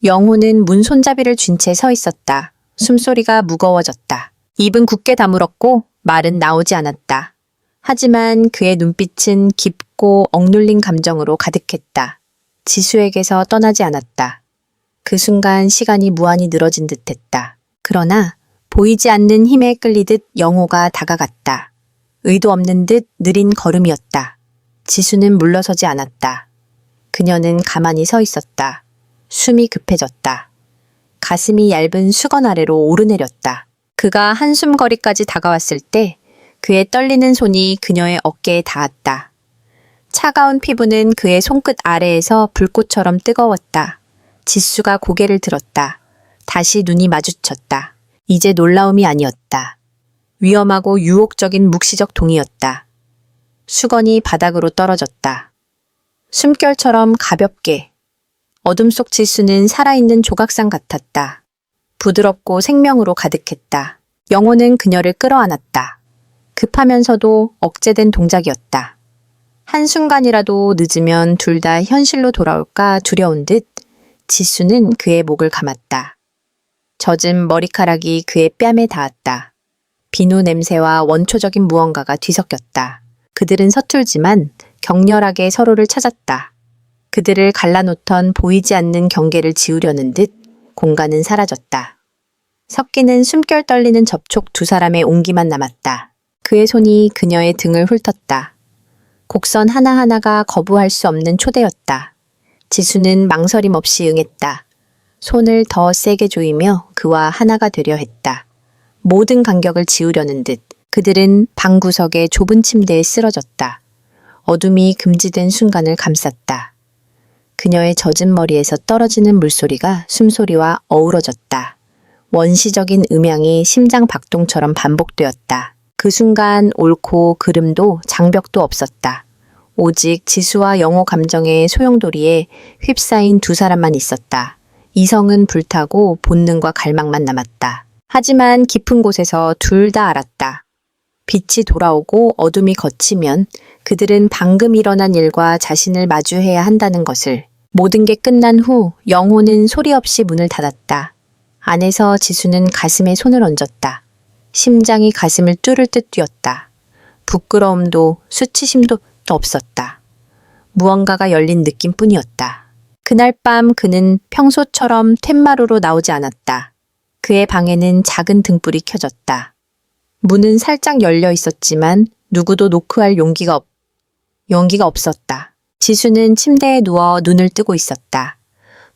영호는 문 손잡이를 쥔 채 서 있었다. 숨소리가 무거워졌다. 입은 굳게 다물었고 말은 나오지 않았다. 하지만 그의 눈빛은 깊고 억눌린 감정으로 가득했다. 지수에게서 떠나지 않았다. 그 순간 시간이 무한히 늘어진 듯했다. 그러나 보이지 않는 힘에 끌리듯 영호가 다가갔다. 의도 없는 듯 느린 걸음이었다. 지수는 물러서지 않았다. 그녀는 가만히 서 있었다. 숨이 급해졌다. 가슴이 얇은 수건 아래로 오르내렸다. 그가 한숨거리까지 다가왔을 때 그의 떨리는 손이 그녀의 어깨에 닿았다. 차가운 피부는 그의 손끝 아래에서 불꽃처럼 뜨거웠다. 지수가 고개를 들었다. 다시 눈이 마주쳤다. 이제 놀라움이 아니었다. 위험하고 유혹적인 묵시적 동의였다. 수건이 바닥으로 떨어졌다. 숨결처럼 가볍게. 어둠 속 지수는 살아있는 조각상 같았다. 부드럽고 생명으로 가득했다. 영혼은 그녀를 끌어안았다. 급하면서도 억제된 동작이었다. 한순간이라도 늦으면 둘 다 현실로 돌아올까 두려운 듯 지수는 그의 목을 감았다. 젖은 머리카락이 그의 뺨에 닿았다. 비누 냄새와 원초적인 무언가가 뒤섞였다. 그들은 서툴지만 격렬하게 서로를 찾았다. 그들을 갈라놓던 보이지 않는 경계를 지우려는 듯 공간은 사라졌다. 섞이는 숨결 떨리는 접촉 두 사람의 온기만 남았다. 그의 손이 그녀의 등을 훑었다. 곡선 하나하나가 거부할 수 없는 초대였다. 지수는 망설임 없이 응했다. 손을 더 세게 조이며 그와 하나가 되려 했다. 모든 간격을 지우려는 듯 그들은 방구석의 좁은 침대에 쓰러졌다. 어둠이 금지된 순간을 감쌌다. 그녀의 젖은 머리에서 떨어지는 물소리가 숨소리와 어우러졌다. 원시적인 음향이 심장 박동처럼 반복되었다. 그 순간 옳고 그름도 장벽도 없었다. 오직 지수와 영호 감정의 소용돌이에 휩싸인 두 사람만 있었다. 이성은 불타고 본능과 갈망만 남았다. 하지만 깊은 곳에서 둘 다 알았다. 빛이 돌아오고 어둠이 걷히면 그들은 방금 일어난 일과 자신을 마주해야 한다는 것을. 모든 게 끝난 후 영호는 소리 없이 문을 닫았다. 안에서 지수는 가슴에 손을 얹었다. 심장이 가슴을 뚫을 듯 뛰었다. 부끄러움도 수치심도 없었다. 무언가가 열린 느낌뿐이었다. 그날 밤 그는 평소처럼 툇마루로 나오지 않았다. 그의 방에는 작은 등불이 켜졌다. 문은 살짝 열려 있었지만 누구도 노크할 용기가 없었다. 지수는 침대에 누워 눈을 뜨고 있었다.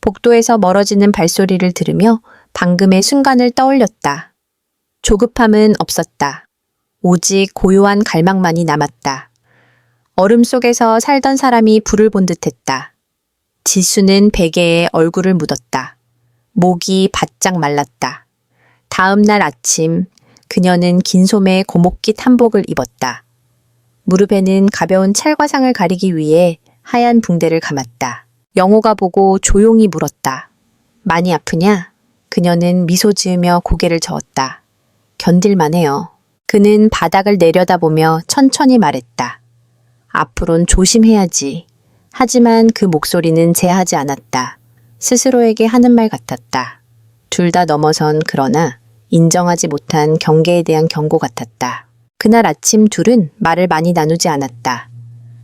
복도에서 멀어지는 발소리를 들으며 방금의 순간을 떠올렸다. 조급함은 없었다. 오직 고요한 갈망만이 남았다. 얼음 속에서 살던 사람이 불을 본 듯했다. 지수는 베개에 얼굴을 묻었다. 목이 바짝 말랐다. 다음 날 아침 그녀는 긴 소매 고목깃 한복을 입었다. 무릎에는 가벼운 찰과상을 가리기 위해 하얀 붕대를 감았다. 영호가 보고 조용히 물었다. 많이 아프냐? 그녀는 미소 지으며 고개를 저었다. 견딜만해요. 그는 바닥을 내려다보며 천천히 말했다. 앞으론 조심해야지. 하지만 그 목소리는 제하지 않았다. 스스로에게 하는 말 같았다. 둘 다 넘어선 그러나 인정하지 못한 경계에 대한 경고 같았다. 그날 아침 둘은 말을 많이 나누지 않았다.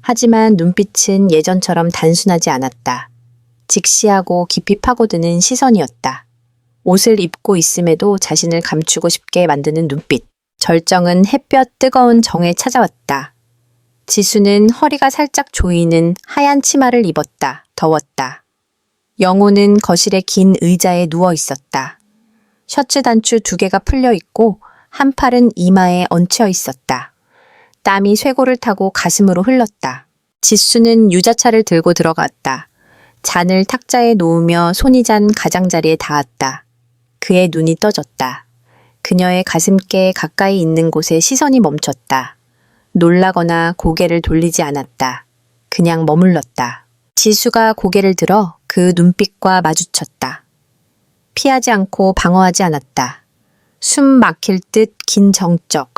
하지만 눈빛은 예전처럼 단순하지 않았다. 직시하고 깊이 파고드는 시선이었다. 옷을 입고 있음에도 자신을 감추고 싶게 만드는 눈빛. 절정은 햇볕 뜨거운 정에 찾아왔다. 지수는 허리가 살짝 조이는 하얀 치마를 입었다. 더웠다. 영호는 거실의 긴 의자에 누워 있었다. 셔츠 단추 2개가 풀려 있고 한 팔은 이마에 얹혀 있었다. 땀이 쇄골을 타고 가슴으로 흘렀다. 지수는 유자차를 들고 들어갔다. 잔을 탁자에 놓으며 손이 잔 가장자리에 닿았다. 그의 눈이 떠졌다. 그녀의 가슴께 가까이 있는 곳에 시선이 멈췄다. 놀라거나 고개를 돌리지 않았다. 그냥 머물렀다. 지수가 고개를 들어 그 눈빛과 마주쳤다. 피하지 않고 방어하지 않았다. 숨 막힐 듯 긴 정적.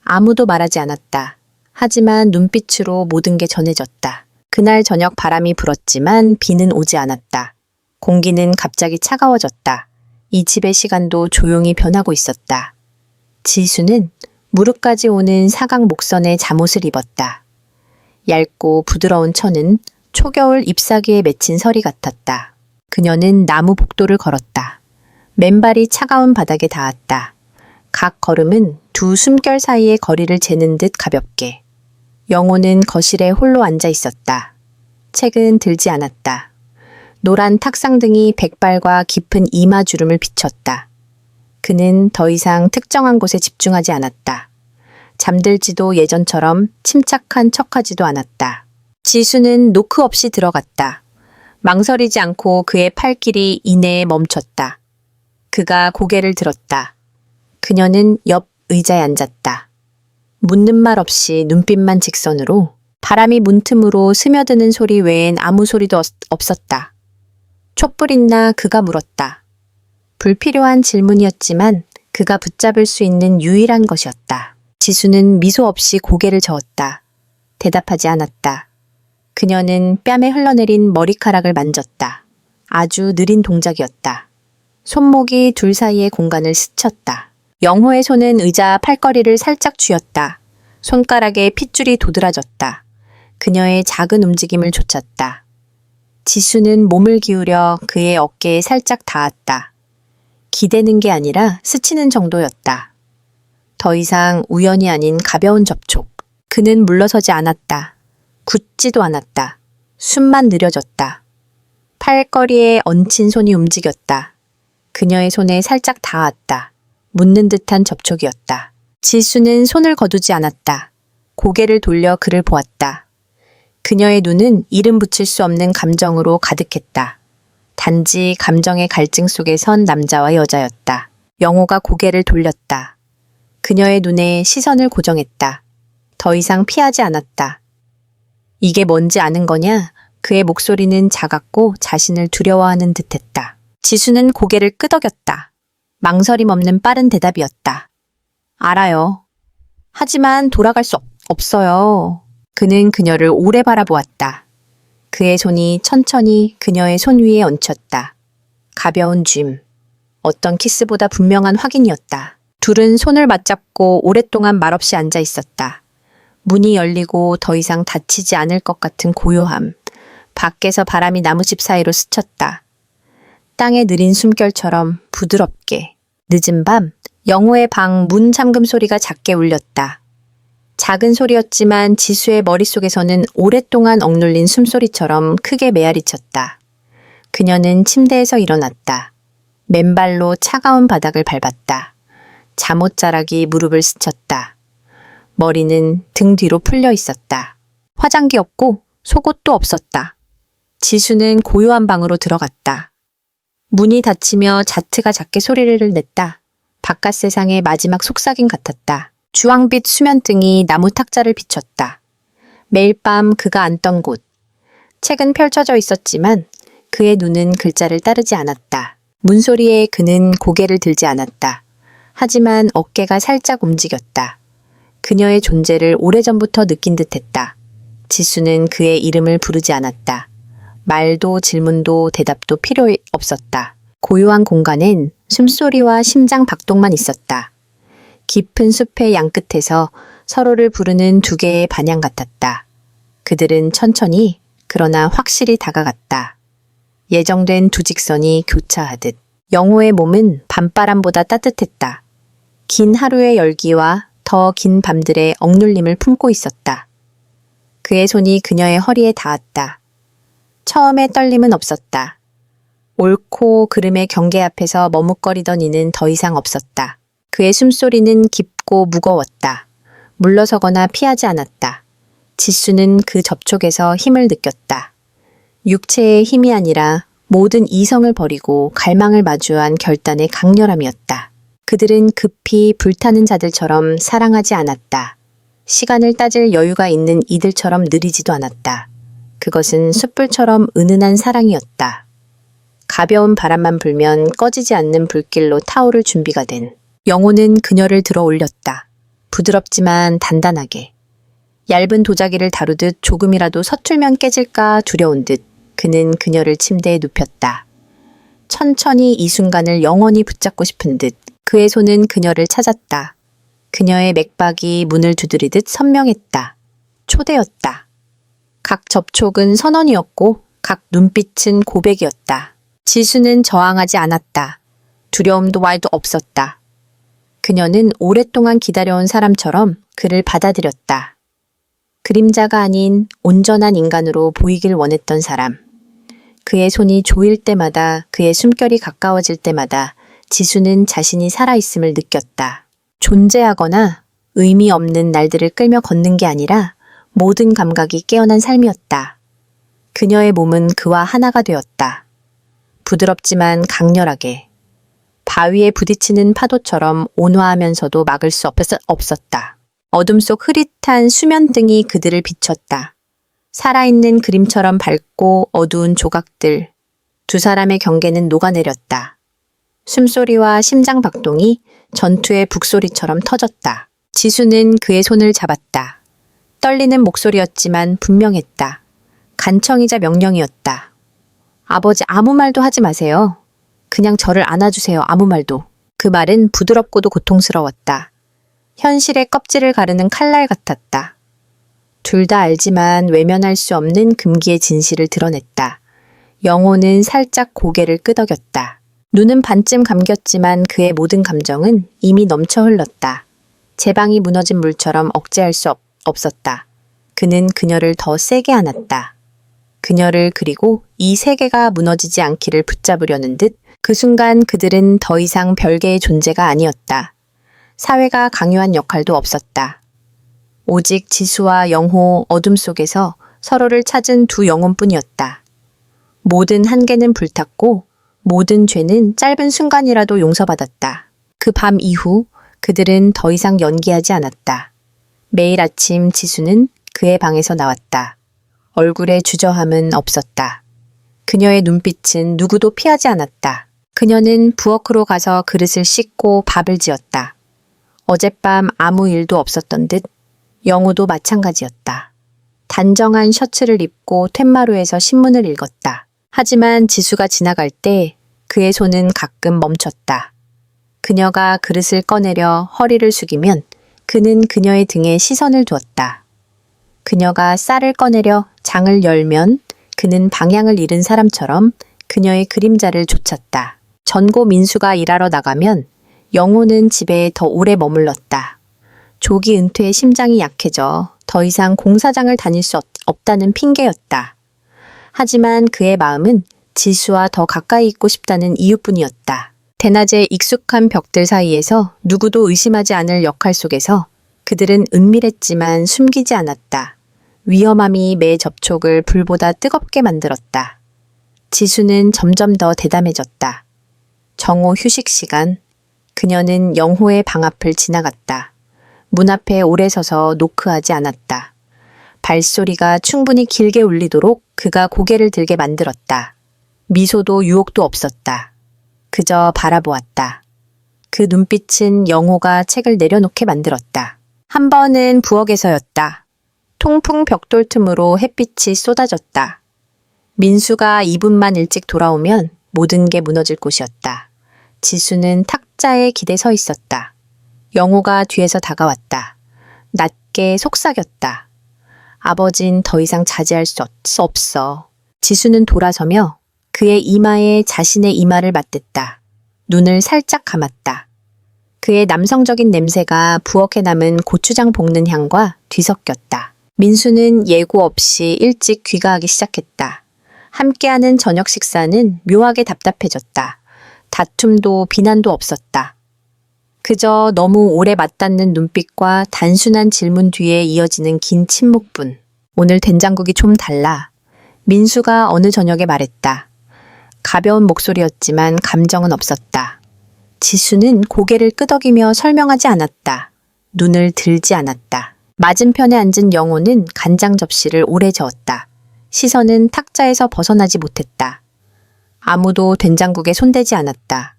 아무도 말하지 않았다. 하지만 눈빛으로 모든 게 전해졌다. 그날 저녁 바람이 불었지만 비는 오지 않았다. 공기는 갑자기 차가워졌다. 이 집의 시간도 조용히 변하고 있었다. 지수는 무릎까지 오는 사각 목선의 잠옷을 입었다. 얇고 부드러운 천은 초겨울 잎사귀에 맺힌 서리 같았다. 그녀는 나무 복도를 걸었다. 맨발이 차가운 바닥에 닿았다. 각 걸음은 두 숨결 사이의 거리를 재는 듯 가볍게. 영호는 거실에 홀로 앉아 있었다. 책은 들지 않았다. 노란 탁상등이 백발과 깊은 이마 주름을 비췄다. 그는 더 이상 특정한 곳에 집중하지 않았다. 잠들지도 예전처럼 침착한 척하지도 않았다. 지수는 노크 없이 들어갔다. 망설이지 않고 그의 팔길이 이내에 멈췄다. 그가 고개를 들었다. 그녀는 옆 의자에 앉았다. 묻는 말 없이 눈빛만 직선으로 바람이 문틈으로 스며드는 소리 외엔 아무 소리도 없었다. 촛불 있나 그가 물었다. 불필요한 질문이었지만 그가 붙잡을 수 있는 유일한 것이었다. 지수는 미소 없이 고개를 저었다. 대답하지 않았다. 그녀는 뺨에 흘러내린 머리카락을 만졌다. 아주 느린 동작이었다. 손목이 둘 사이의 공간을 스쳤다. 영호의 손은 의자 팔걸이를 살짝 쥐었다. 손가락에 핏줄이 도드라졌다. 그녀의 작은 움직임을 좇았다. 지수는 몸을 기울여 그의 어깨에 살짝 닿았다. 기대는 게 아니라 스치는 정도였다. 더 이상 우연이 아닌 가벼운 접촉. 그는 물러서지 않았다. 굳지도 않았다. 숨만 느려졌다. 팔걸이에 얹힌 손이 움직였다. 그녀의 손에 살짝 닿았다. 묻는 듯한 접촉이었다. 지수는 손을 거두지 않았다. 고개를 돌려 그를 보았다. 그녀의 눈은 이름 붙일 수 없는 감정으로 가득했다. 단지 감정의 갈증 속에 선 남자와 여자였다. 영호가 고개를 돌렸다. 그녀의 눈에 시선을 고정했다. 더 이상 피하지 않았다. 이게 뭔지 아는 거냐? 그의 목소리는 작았고 자신을 두려워하는 듯했다. 지수는 고개를 끄덕였다. 망설임 없는 빠른 대답이었다. 알아요. 하지만 돌아갈 수 없어요. 그는 그녀를 오래 바라보았다. 그의 손이 천천히 그녀의 손 위에 얹혔다. 가벼운 쉼. 어떤 키스보다 분명한 확인이었다. 둘은 손을 맞잡고 오랫동안 말없이 앉아 있었다. 문이 열리고 더 이상 닫히지 않을 것 같은 고요함. 밖에서 바람이 나무집 사이로 스쳤다. 땅의 느린 숨결처럼 부드럽게. 늦은 밤, 영호의 방 문 잠금 소리가 작게 울렸다. 작은 소리였지만 지수의 머릿속에서는 오랫동안 억눌린 숨소리처럼 크게 메아리쳤다. 그녀는 침대에서 일어났다. 맨발로 차가운 바닥을 밟았다. 잠옷자락이 무릎을 스쳤다. 머리는 등 뒤로 풀려 있었다. 화장기 없고 속옷도 없었다. 지수는 고요한 방으로 들어갔다. 문이 닫히며 자트가 작게 소리를 냈다. 바깥 세상의 마지막 속삭임 같았다. 주황빛 수면등이 나무 탁자를 비췄다. 매일 밤 그가 앉던 곳. 책은 펼쳐져 있었지만 그의 눈은 글자를 따르지 않았다. 문소리에 그는 고개를 들지 않았다. 하지만 어깨가 살짝 움직였다. 그녀의 존재를 오래전부터 느낀 듯했다. 지수는 그의 이름을 부르지 않았다. 말도 질문도 대답도 필요 없었다. 고요한 공간엔 숨소리와 심장 박동만 있었다. 깊은 숲의 양끝에서 서로를 부르는 두 개의 반향 같았다. 그들은 천천히 그러나 확실히 다가갔다. 예정된 두 직선이 교차하듯. 영호의 몸은 밤바람보다 따뜻했다. 긴 하루의 열기와 더 긴 밤들의 억눌림을 품고 있었다. 그의 손이 그녀의 허리에 닿았다. 처음에 떨림은 없었다. 옳고 그름의 경계 앞에서 머뭇거리던 이는 더 이상 없었다. 그의 숨소리는 깊고 무거웠다. 물러서거나 피하지 않았다. 지수는 그 접촉에서 힘을 느꼈다. 육체의 힘이 아니라 모든 이성을 버리고 갈망을 마주한 결단의 강렬함이었다. 그들은 급히 불타는 자들처럼 사랑하지 않았다. 시간을 따질 여유가 있는 이들처럼 느리지도 않았다. 그것은 숯불처럼 은은한 사랑이었다. 가벼운 바람만 불면 꺼지지 않는 불길로 타오를 준비가 된. 영호는 그녀를 들어 올렸다. 부드럽지만 단단하게. 얇은 도자기를 다루듯 조금이라도 서툴면 깨질까 두려운 듯 그는 그녀를 침대에 눕혔다. 천천히 이 순간을 영원히 붙잡고 싶은 듯 그의 손은 그녀를 찾았다. 그녀의 맥박이 문을 두드리듯 선명했다. 초대였다. 각 접촉은 선언이었고 각 눈빛은 고백이었다. 지수는 저항하지 않았다. 두려움도 말도 없었다. 그녀는 오랫동안 기다려온 사람처럼 그를 받아들였다. 그림자가 아닌 온전한 인간으로 보이길 원했던 사람. 그의 손이 조일 때마다, 그의 숨결이 가까워질 때마다 지수는 자신이 살아있음을 느꼈다. 존재하거나 의미 없는 날들을 끌며 걷는 게 아니라 모든 감각이 깨어난 삶이었다. 그녀의 몸은 그와 하나가 되었다. 부드럽지만 강렬하게. 바위에 부딪히는 파도처럼 온화하면서도 막을 수 없었다. 어둠 속 흐릿한 수면등이 그들을 비췄다. 살아있는 그림처럼 밝고 어두운 조각들. 두 사람의 경계는 녹아내렸다. 숨소리와 심장 박동이 전투의 북소리처럼 터졌다. 지수는 그의 손을 잡았다. 떨리는 목소리였지만 분명했다. 간청이자 명령이었다. 아버지, 아무 말도 하지 마세요. 그냥 저를 안아주세요. 아무 말도. 그 말은 부드럽고도 고통스러웠다. 현실의 껍질을 가르는 칼날 같았다. 둘 다 알지만 외면할 수 없는 금기의 진실을 드러냈다. 영호는 살짝 고개를 끄덕였다. 눈은 반쯤 감겼지만 그의 모든 감정은 이미 넘쳐 흘렀다. 제방이 무너진 물처럼 억제할 수 없었다. 그는 그녀를 더 세게 안았다. 그녀를 그리고 이 세계가 무너지지 않기를 붙잡으려는 듯 그 순간 그들은 더 이상 별개의 존재가 아니었다. 사회가 강요한 역할도 없었다. 오직 지수와 영호 어둠 속에서 서로를 찾은 두 영혼뿐이었다. 모든 한계는 불탔고 모든 죄는 짧은 순간이라도 용서받았다. 그 밤 이후 그들은 더 이상 연기하지 않았다. 매일 아침 지수는 그의 방에서 나왔다. 얼굴에 주저함은 없었다. 그녀의 눈빛은 누구도 피하지 않았다. 그녀는 부엌으로 가서 그릇을 씻고 밥을 지었다. 어젯밤 아무 일도 없었던 듯 영호도 마찬가지였다. 단정한 셔츠를 입고 툇마루에서 신문을 읽었다. 하지만 지수가 지나갈 때 그의 손은 가끔 멈췄다. 그녀가 그릇을 꺼내려 허리를 숙이면 그는 그녀의 등에 시선을 두었다. 그녀가 쌀을 꺼내려 장을 열면 그는 방향을 잃은 사람처럼 그녀의 그림자를 쫓았다. 전고 민수가 일하러 나가면 영호는 집에 더 오래 머물렀다. 조기 은퇴에 심장이 약해져 더 이상 공사장을 다닐 수 없다는 핑계였다. 하지만 그의 마음은 지수와 더 가까이 있고 싶다는 이유뿐이었다. 대낮에 익숙한 벽들 사이에서 누구도 의심하지 않을 역할 속에서 그들은 은밀했지만 숨기지 않았다. 위험함이 매 접촉을 불보다 뜨겁게 만들었다. 지수는 점점 더 대담해졌다. 정오 휴식 시간, 그녀는 영호의 방 앞을 지나갔다. 문 앞에 오래 서서 노크하지 않았다. 발소리가 충분히 길게 울리도록 그가 고개를 들게 만들었다. 미소도 유혹도 없었다. 그저 바라보았다. 그 눈빛은 영호가 책을 내려놓게 만들었다. 한 번은 부엌에서였다. 통풍 벽돌 틈으로 햇빛이 쏟아졌다. 민수가 2분만 일찍 돌아오면 모든 게 무너질 곳이었다. 지수는 탁자에 기대 서 있었다. 영호가 뒤에서 다가왔다. 낮게 속삭였다. 아버진 더 이상 자제할 수 없어. 지수는 돌아서며 그의 이마에 자신의 이마를 맞댔다. 눈을 살짝 감았다. 그의 남성적인 냄새가 부엌에 남은 고추장 볶는 향과 뒤섞였다. 민수는 예고 없이 일찍 귀가하기 시작했다. 함께하는 저녁 식사는 묘하게 답답해졌다. 다툼도 비난도 없었다. 그저 너무 오래 맞닿는 눈빛과 단순한 질문 뒤에 이어지는 긴 침묵뿐. 오늘 된장국이 좀 달라. 민수가 어느 저녁에 말했다. 가벼운 목소리였지만 감정은 없었다. 지수는 고개를 끄덕이며 설명하지 않았다. 눈을 들지 않았다. 맞은편에 앉은 영호는 간장 접시를 오래 저었다. 시선은 탁자에서 벗어나지 못했다. 아무도 된장국에 손대지 않았다.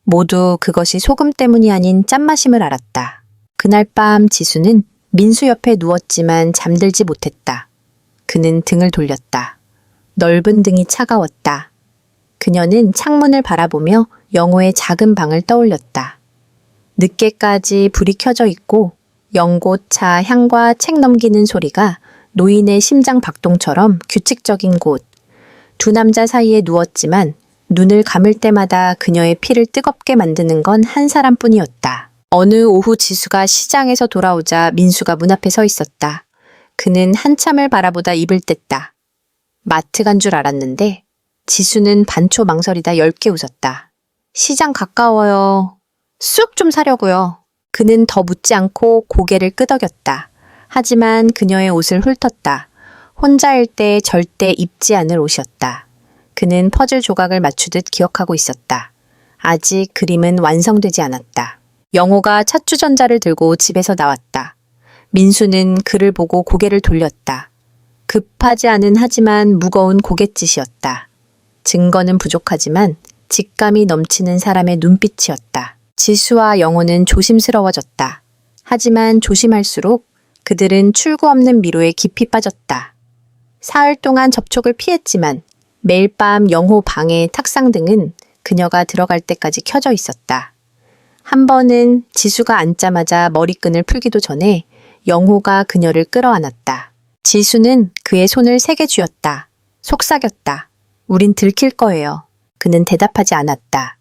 모두 그것이 소금 때문이 아닌 짠맛임을 알았다. 그날 밤 지수는 민수 옆에 누웠지만 잠들지 못했다. 그는 등을 돌렸다. 넓은 등이 차가웠다. 그녀는 창문을 바라보며 영호의 작은 방을 떠올렸다. 늦게까지 불이 켜져 있고 연고차 향과 책 넘기는 소리가 노인의 심장 박동처럼 규칙적인 곳. 두 남자 사이에 누웠지만 눈을 감을 때마다 그녀의 피를 뜨겁게 만드는 건 한 사람뿐이었다. 어느 오후 지수가 시장에서 돌아오자 민수가 문 앞에 서 있었다. 그는 한참을 바라보다 입을 뗐다. 마트 간 줄 알았는데 지수는 반초 망설이다 엷게 웃었다. 시장 가까워요. 쑥 좀 사려고요. 그는 더 묻지 않고 고개를 끄덕였다. 하지만 그녀의 옷을 훑었다. 혼자일 때 절대 입지 않을 옷이었다. 그는 퍼즐 조각을 맞추듯 기억하고 있었다. 아직 그림은 완성되지 않았다. 영호가 찻주전자를 들고 집에서 나왔다. 민수는 그를 보고 고개를 돌렸다. 급하지 않은 하지만 무거운 고갯짓이었다. 증거는 부족하지만 직감이 넘치는 사람의 눈빛이었다. 지수와 영호는 조심스러워졌다. 하지만 조심할수록 그들은 출구 없는 미로에 깊이 빠졌다. 사흘 동안 접촉을 피했지만 매일 밤 영호 방의 탁상등은 그녀가 들어갈 때까지 켜져 있었다. 한 번은 지수가 앉자마자 머리끈을 풀기도 전에 영호가 그녀를 끌어안았다. 지수는 그의 손을 세게 쥐었다. 속삭였다. 우린 들킬 거예요. 그는 대답하지 않았다.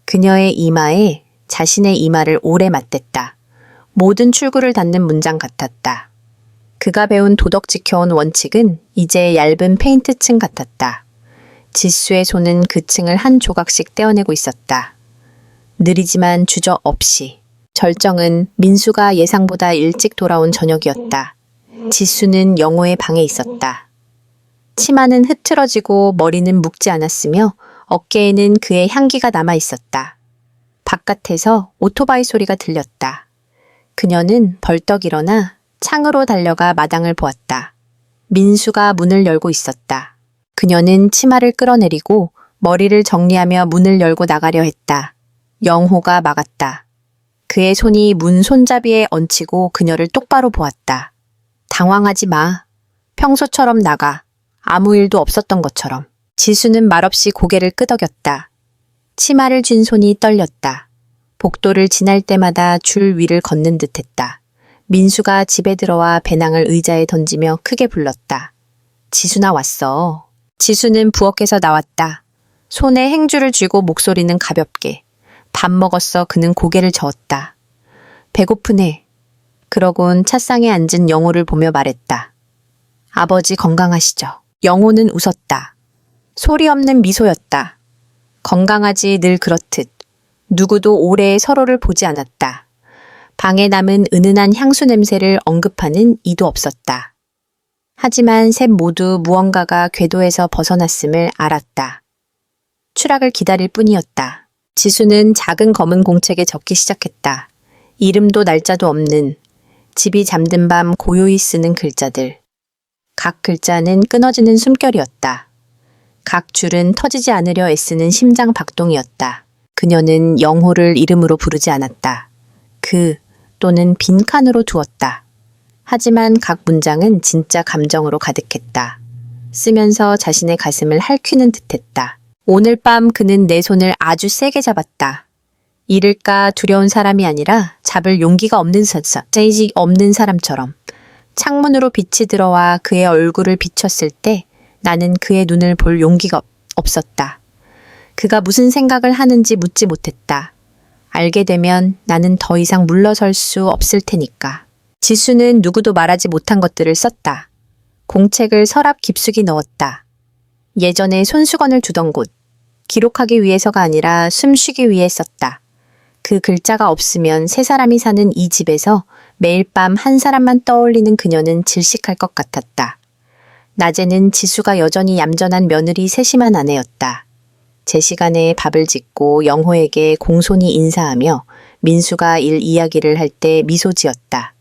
그녀의 이마에 자신의 이마를 오래 맞댔다. 모든 출구를 닫는 문장 같았다. 그가 배운 도덕 지켜온 원칙은 이제 얇은 페인트층 같았다. 지수의 손은 그 층을 한 조각씩 떼어내고 있었다. 느리지만 주저없이. 절정은 민수가 예상보다 일찍 돌아온 저녁이었다. 지수는 영호의 방에 있었다. 치마는 흐트러지고 머리는 묶지 않았으며 어깨에는 그의 향기가 남아 있었다. 바깥에서 오토바이 소리가 들렸다. 그녀는 벌떡 일어나 창으로 달려가 마당을 보았다. 민수가 문을 열고 있었다. 그녀는 치마를 끌어내리고 머리를 정리하며 문을 열고 나가려 했다. 영호가 막았다. 그의 손이 문 손잡이에 얹히고 그녀를 똑바로 보았다. 당황하지 마. 평소처럼 나가. 아무 일도 없었던 것처럼. 지수는 말없이 고개를 끄덕였다. 치마를 쥔 손이 떨렸다. 복도를 지날 때마다 줄 위를 걷는 듯했다. 민수가 집에 들어와 배낭을 의자에 던지며 크게 불렀다. 지수나 왔어. 지수는 부엌에서 나왔다. 손에 행주를 쥐고 목소리는 가볍게. 밥 먹었어. 그는 고개를 저었다. 배고프네. 그러곤 찻상에 앉은 영호를 보며 말했다. 아버지 건강하시죠? 영호는 웃었다. 소리 없는 미소였다. 건강하지 늘 그렇듯. 누구도 오래 서로를 보지 않았다. 방에 남은 은은한 향수 냄새를 언급하는 이도 없었다. 하지만 셋 모두 무언가가 궤도에서 벗어났음을 알았다. 추락을 기다릴 뿐이었다. 지수는 작은 검은 공책에 적기 시작했다. 이름도 날짜도 없는, 집이 잠든 밤 고요히 쓰는 글자들. 각 글자는 끊어지는 숨결이었다. 각 줄은 터지지 않으려 애쓰는 심장 박동이었다. 그녀는 영호를 이름으로 부르지 않았다. 그 또는 빈칸으로 두었다. 하지만 각 문장은 진짜 감정으로 가득했다. 쓰면서 자신의 가슴을 핥히는 듯했다. 오늘 밤 그는 내 손을 아주 세게 잡았다. 잃을까 두려운 사람이 아니라 잡을 용기가 없는 세이지 없는 사람처럼. 창문으로 빛이 들어와 그의 얼굴을 비췄을 때 나는 그의 눈을 볼 용기가 없었다. 그가 무슨 생각을 하는지 묻지 못했다. 알게 되면 나는 더 이상 물러설 수 없을 테니까. 지수는 누구도 말하지 못한 것들을 썼다. 공책을 서랍 깊숙이 넣었다. 예전에 손수건을 두던 곳. 기록하기 위해서가 아니라 숨쉬기 위해 썼다. 그 글자가 없으면 세 사람이 사는 이 집에서 매일 밤 한 사람만 떠올리는 그녀는 질식할 것 같았다. 낮에는 지수가 여전히 얌전한 며느리 세심한 아내였다. 제 시간에 밥을 짓고 영호에게 공손히 인사하며 민수가 일 이야기를 할 때 미소 지었다.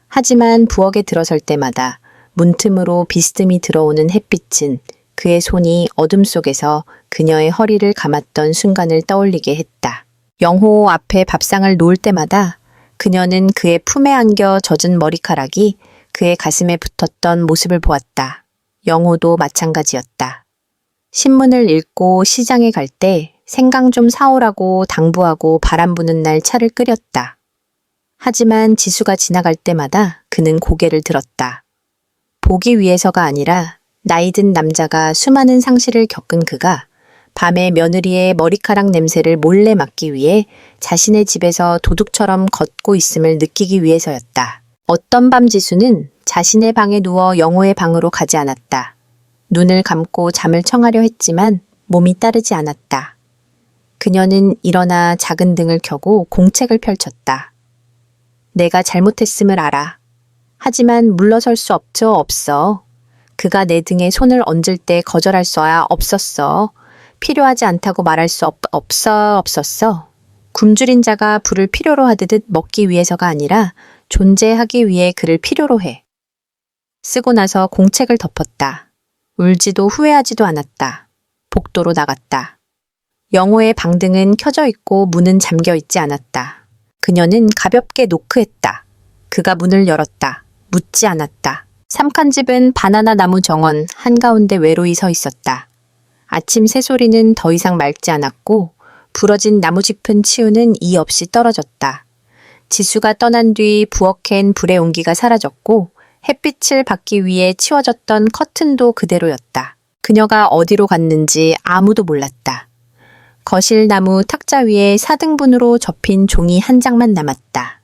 하지만 부엌에 들어설 때마다 문틈으로 비스듬히 들어오는 햇빛은 그의 손이 어둠 속에서 그녀의 허리를 감았던 순간을 떠올리게 했다. 영호 앞에 밥상을 놓을 때마다 그녀는 그의 품에 안겨 젖은 머리카락이 그의 가슴에 붙었던 모습을 보았다. 영호도 마찬가지였다. 신문을 읽고 시장에 갈 때 생강 좀 사오라고 당부하고 바람 부는 날 차를 끓였다. 하지만 지수가 지나갈 때마다 그는 고개를 들었다. 보기 위해서가 아니라 나이 든 남자가 수많은 상실을 겪은 그가 밤에 며느리의 머리카락 냄새를 몰래 맡기 위해 자신의 집에서 도둑처럼 걷고 있음을 느끼기 위해서였다. 어떤 밤 지수는 자신의 방에 누워 영호의 방으로 가지 않았다. 눈을 감고 잠을 청하려 했지만 몸이 따르지 않았다. 그녀는 일어나 작은 등을 켜고 공책을 펼쳤다. 내가 잘못했음을 알아. 하지만 물러설 수 없어. 그가 내 등에 손을 얹을 때 거절할 수야 없었어. 필요하지 않다고 말할 수 없었어. 굶주린 자가 불을 필요로 하듯 먹기 위해서가 아니라 존재하기 위해 그를 필요로 해. 쓰고 나서 공책을 덮었다. 울지도 후회하지도 않았다. 복도로 나갔다. 영호의 방등은 켜져 있고 문은 잠겨 있지 않았다. 그녀는 가볍게 노크했다. 그가 문을 열었다. 묻지 않았다. 삼칸집은 바나나 나무 정원 한가운데 외로이 서 있었다. 아침 새소리는 더 이상 맑지 않았고 부러진 나무짚은 치우는 이 없이 떨어졌다. 지수가 떠난 뒤 부엌엔 불의 온기가 사라졌고 햇빛을 받기 위해 치워졌던 커튼도 그대로였다. 그녀가 어디로 갔는지 아무도 몰랐다. 거실 나무 탁자 위에 4등분으로 접힌 종이 한 장만 남았다.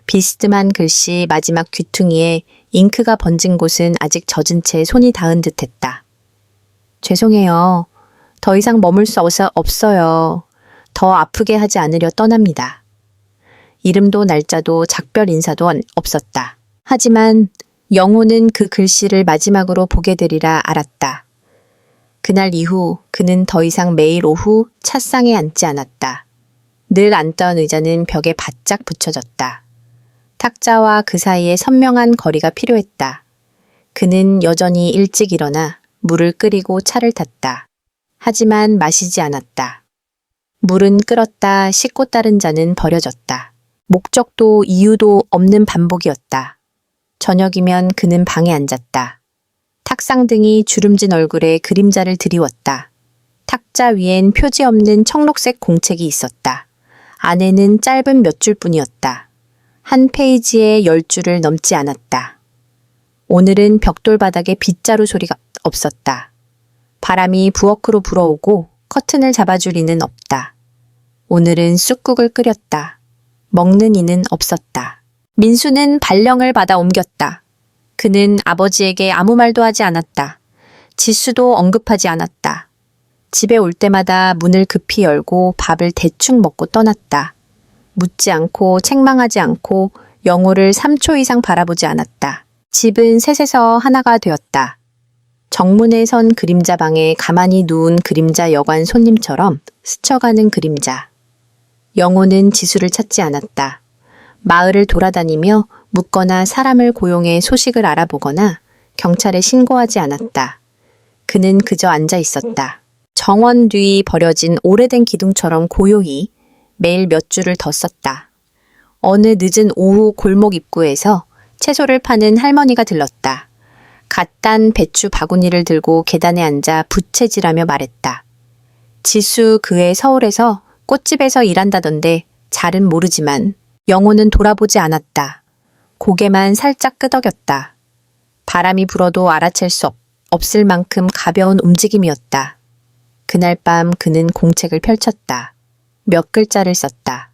비스듬한 글씨 마지막 귀퉁이에 잉크가 번진 곳은 아직 젖은 채 손이 닿은 듯했다. 죄송해요. 더 이상 머물 수 없어요. 더 아프게 하지 않으려 떠납니다. 이름도 날짜도 작별 인사도 없었다. 하지만 영호는 그 글씨를 마지막으로 보게 되리라 알았다. 그날 이후 그는 더 이상 매일 오후 찻상에 앉지 않았다. 늘 앉던 의자는 벽에 바짝 붙여졌다. 탁자와 그 사이에 선명한 거리가 필요했다. 그는 여전히 일찍 일어나 물을 끓이고 차를 탔다. 하지만 마시지 않았다. 물은 끓었다 씻고 따른 잔은 버려졌다. 목적도 이유도 없는 반복이었다. 저녁이면 그는 방에 앉았다. 탁상등이 주름진 얼굴에 그림자를 드리웠다. 탁자 위엔 표지 없는 청록색 공책이 있었다. 안에는 짧은 몇 줄뿐이었다. 한 페이지에 10줄을 넘지 않았다. 오늘은 벽돌바닥에 빗자루 소리가 없었다. 바람이 부엌으로 불어오고 커튼을 잡아줄 이는 없다. 오늘은 쑥국을 끓였다. 먹는 이는 없었다. 민수는 발령을 받아 옮겼다. 그는 아버지에게 아무 말도 하지 않았다. 지수도 언급하지 않았다. 집에 올 때마다 문을 급히 열고 밥을 대충 먹고 떠났다. 묻지 않고 책망하지 않고 영호를 3초 이상 바라보지 않았다. 집은 셋에서 하나가 되었다. 정문에 선 그림자방에 가만히 누운 그림자 여관 손님처럼 스쳐가는 그림자. 영호는 지수를 찾지 않았다. 마을을 돌아다니며 묻거나 사람을 고용해 소식을 알아보거나 경찰에 신고하지 않았다. 그는 그저 앉아 있었다. 정원 뒤 버려진 오래된 기둥처럼 고요히 매일 몇 줄을 더 썼다. 어느 늦은 오후 골목 입구에서 채소를 파는 할머니가 들렀다. 갓 딴 배추 바구니를 들고 계단에 앉아 부채질하며 말했다. 지수 그애 서울에서 꽃집에서 일한다던데 잘은 모르지만 영호는 돌아보지 않았다. 고개만 살짝 끄덕였다. 바람이 불어도 알아챌 수 없을 만큼 가벼운 움직임이었다. 그날 밤 그는 공책을 펼쳤다. 몇 글자를 썼다.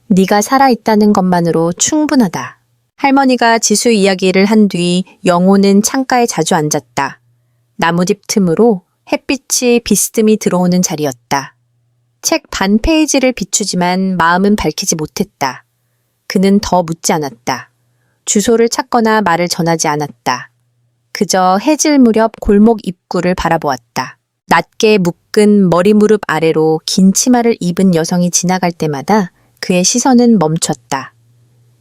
네가 살아있다는 것만으로 충분하다. 할머니가 지수 이야기를 한 뒤 영호는 창가에 자주 앉았다. 나뭇잎 틈으로 햇빛이 비스듬히 들어오는 자리였다. 책 반 페이지를 비추지만 마음은 밝히지 못했다. 그는 더 묻지 않았다. 주소를 찾거나 말을 전하지 않았다. 그저 해질 무렵 골목 입구를 바라보았다. 낮게 묶은 머리 무릎 아래로 긴 치마를 입은 여성이 지나갈 때마다 그의 시선은 멈췄다.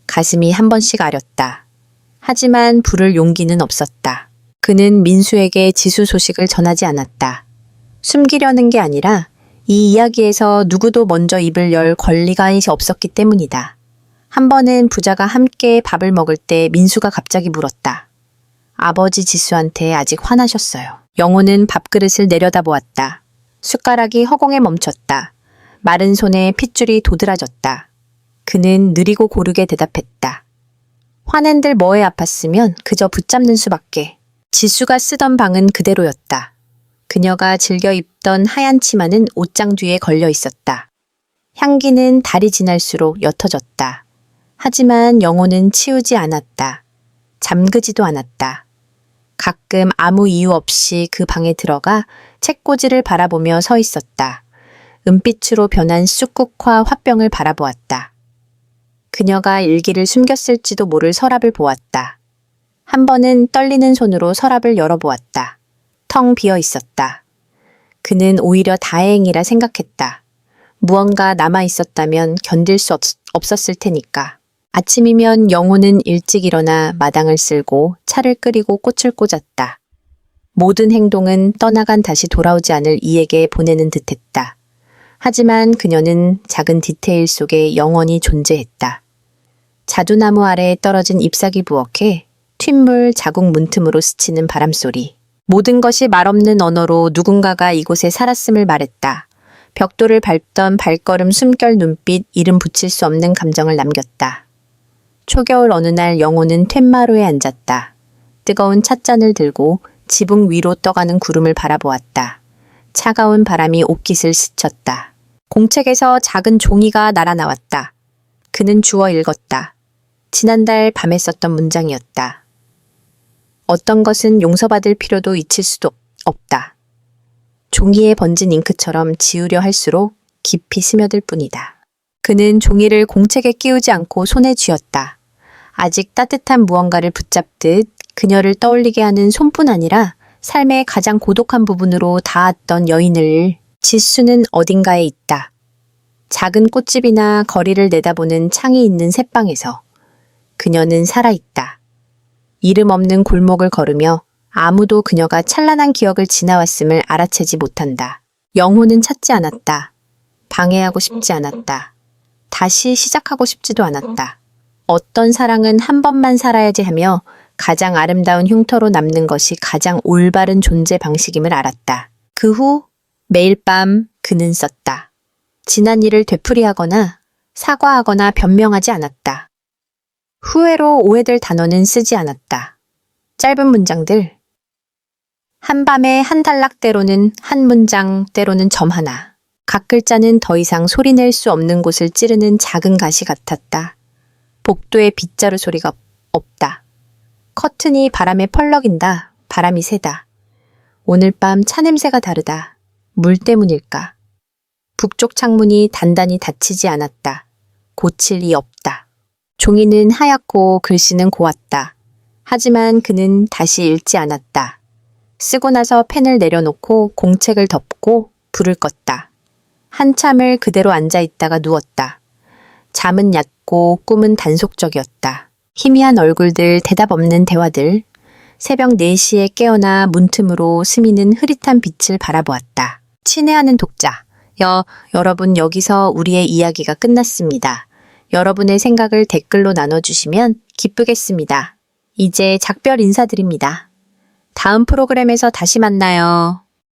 가슴이 한 번씩 아렸다. 하지만 부를 용기는 없었다. 그는 민수에게 지수 소식을 전하지 않았다. 숨기려는 게 아니라 이 이야기에서 누구도 먼저 입을 열 권리가 없었기 때문이다. 한 번은 부자가 함께 밥을 먹을 때 민수가 갑자기 물었다. 아버지 지수한테 아직 화나셨어요. 영호는 밥그릇을 내려다보았다. 숟가락이 허공에 멈췄다. 마른 손에 핏줄이 도드라졌다. 그는 느리고 고르게 대답했다. 화낸들 뭐에 아팠으면 그저 붙잡는 수밖에. 지수가 쓰던 방은 그대로였다. 그녀가 즐겨 입던 하얀 치마는 옷장 뒤에 걸려 있었다. 향기는 달이 지날수록 옅어졌다. 하지만 영호는 치우지 않았다. 잠그지도 않았다. 가끔 아무 이유 없이 그 방에 들어가 책꽂이를 바라보며 서 있었다. 은빛으로 변한 쑥국화 화병을 바라보았다. 그녀가 일기를 숨겼을지도 모를 서랍을 보았다. 한 번은 떨리는 손으로 서랍을 열어보았다. 텅 비어 있었다. 그는 오히려 다행이라 생각했다. 무언가 남아 있었다면 견딜 수 없었을 테니까. 아침이면 영호는 일찍 일어나 마당을 쓸고 차를 끓이고 꽃을 꽂았다. 모든 행동은 떠나간 다시 돌아오지 않을 이에게 보내는 듯했다. 하지만 그녀는 작은 디테일 속에 영원히 존재했다. 자두나무 아래에 떨어진 잎사귀 부엌에 튠물 자국 문틈으로 스치는 바람소리. 모든 것이 말없는 언어로 누군가가 이곳에 살았음을 말했다. 벽돌을 밟던 발걸음 숨결 눈빛 이름 붙일 수 없는 감정을 남겼다. 초겨울 어느 날 영호는 툇마루에 앉았다. 뜨거운 찻잔을 들고 지붕 위로 떠가는 구름을 바라보았다. 차가운 바람이 옷깃을 스쳤다. 공책에서 작은 종이가 날아나왔다. 그는 주워 읽었다. 지난달 밤에 썼던 문장이었다. 어떤 것은 용서받을 필요도 잊힐 수도 없다. 종이에 번진 잉크처럼 지우려 할수록 깊이 스며들 뿐이다. 그는 종이를 공책에 끼우지 않고 손에 쥐었다. 아직 따뜻한 무언가를 붙잡듯 그녀를 떠올리게 하는 손뿐 아니라 삶의 가장 고독한 부분으로 닿았던 여인을 지수는 어딘가에 있다. 작은 꽃집이나 거리를 내다보는 창이 있는 새방에서 그녀는 살아있다. 이름 없는 골목을 걸으며 아무도 그녀가 찬란한 기억을 지나왔음을 알아채지 못한다. 영호는 찾지 않았다. 방해하고 싶지 않았다. 다시 시작하고 싶지도 않았다. 어떤 사랑은 한 번만 살아야지 하며 가장 아름다운 흉터로 남는 것이 가장 올바른 존재 방식임을 알았다. 그 후 매일 밤 그는 썼다. 지난 일을 되풀이하거나 사과하거나 변명하지 않았다. 후회로 오해될 단어는 쓰지 않았다. 짧은 문장들. 한밤에 한 단락 때로는 한 문장 때로는 점 하나. 각 글자는 더 이상 소리낼 수 없는 곳을 찌르는 작은 가시 같았다. 복도에 빗자루 소리가 없다. 커튼이 바람에 펄럭인다. 바람이 새다. 오늘 밤 차 냄새가 다르다. 물 때문일까? 북쪽 창문이 단단히 닫히지 않았다. 고칠 리 없다. 종이는 하얗고 글씨는 고왔다. 하지만 그는 다시 읽지 않았다. 쓰고 나서 펜을 내려놓고 공책을 덮고 불을 껐다. 한참을 그대로 앉아있다가 누웠다. 잠은 얕고 꿈은 단속적이었다. 희미한 얼굴들, 대답 없는 대화들. 새벽 4시에 깨어나 문틈으로 스미는 흐릿한 빛을 바라보았다. 친애하는 독자. 여러분 여기서 우리의 이야기가 끝났습니다. 여러분의 생각을 댓글로 나눠주시면 기쁘겠습니다. 이제 작별 인사드립니다. 다음 프로그램에서 다시 만나요.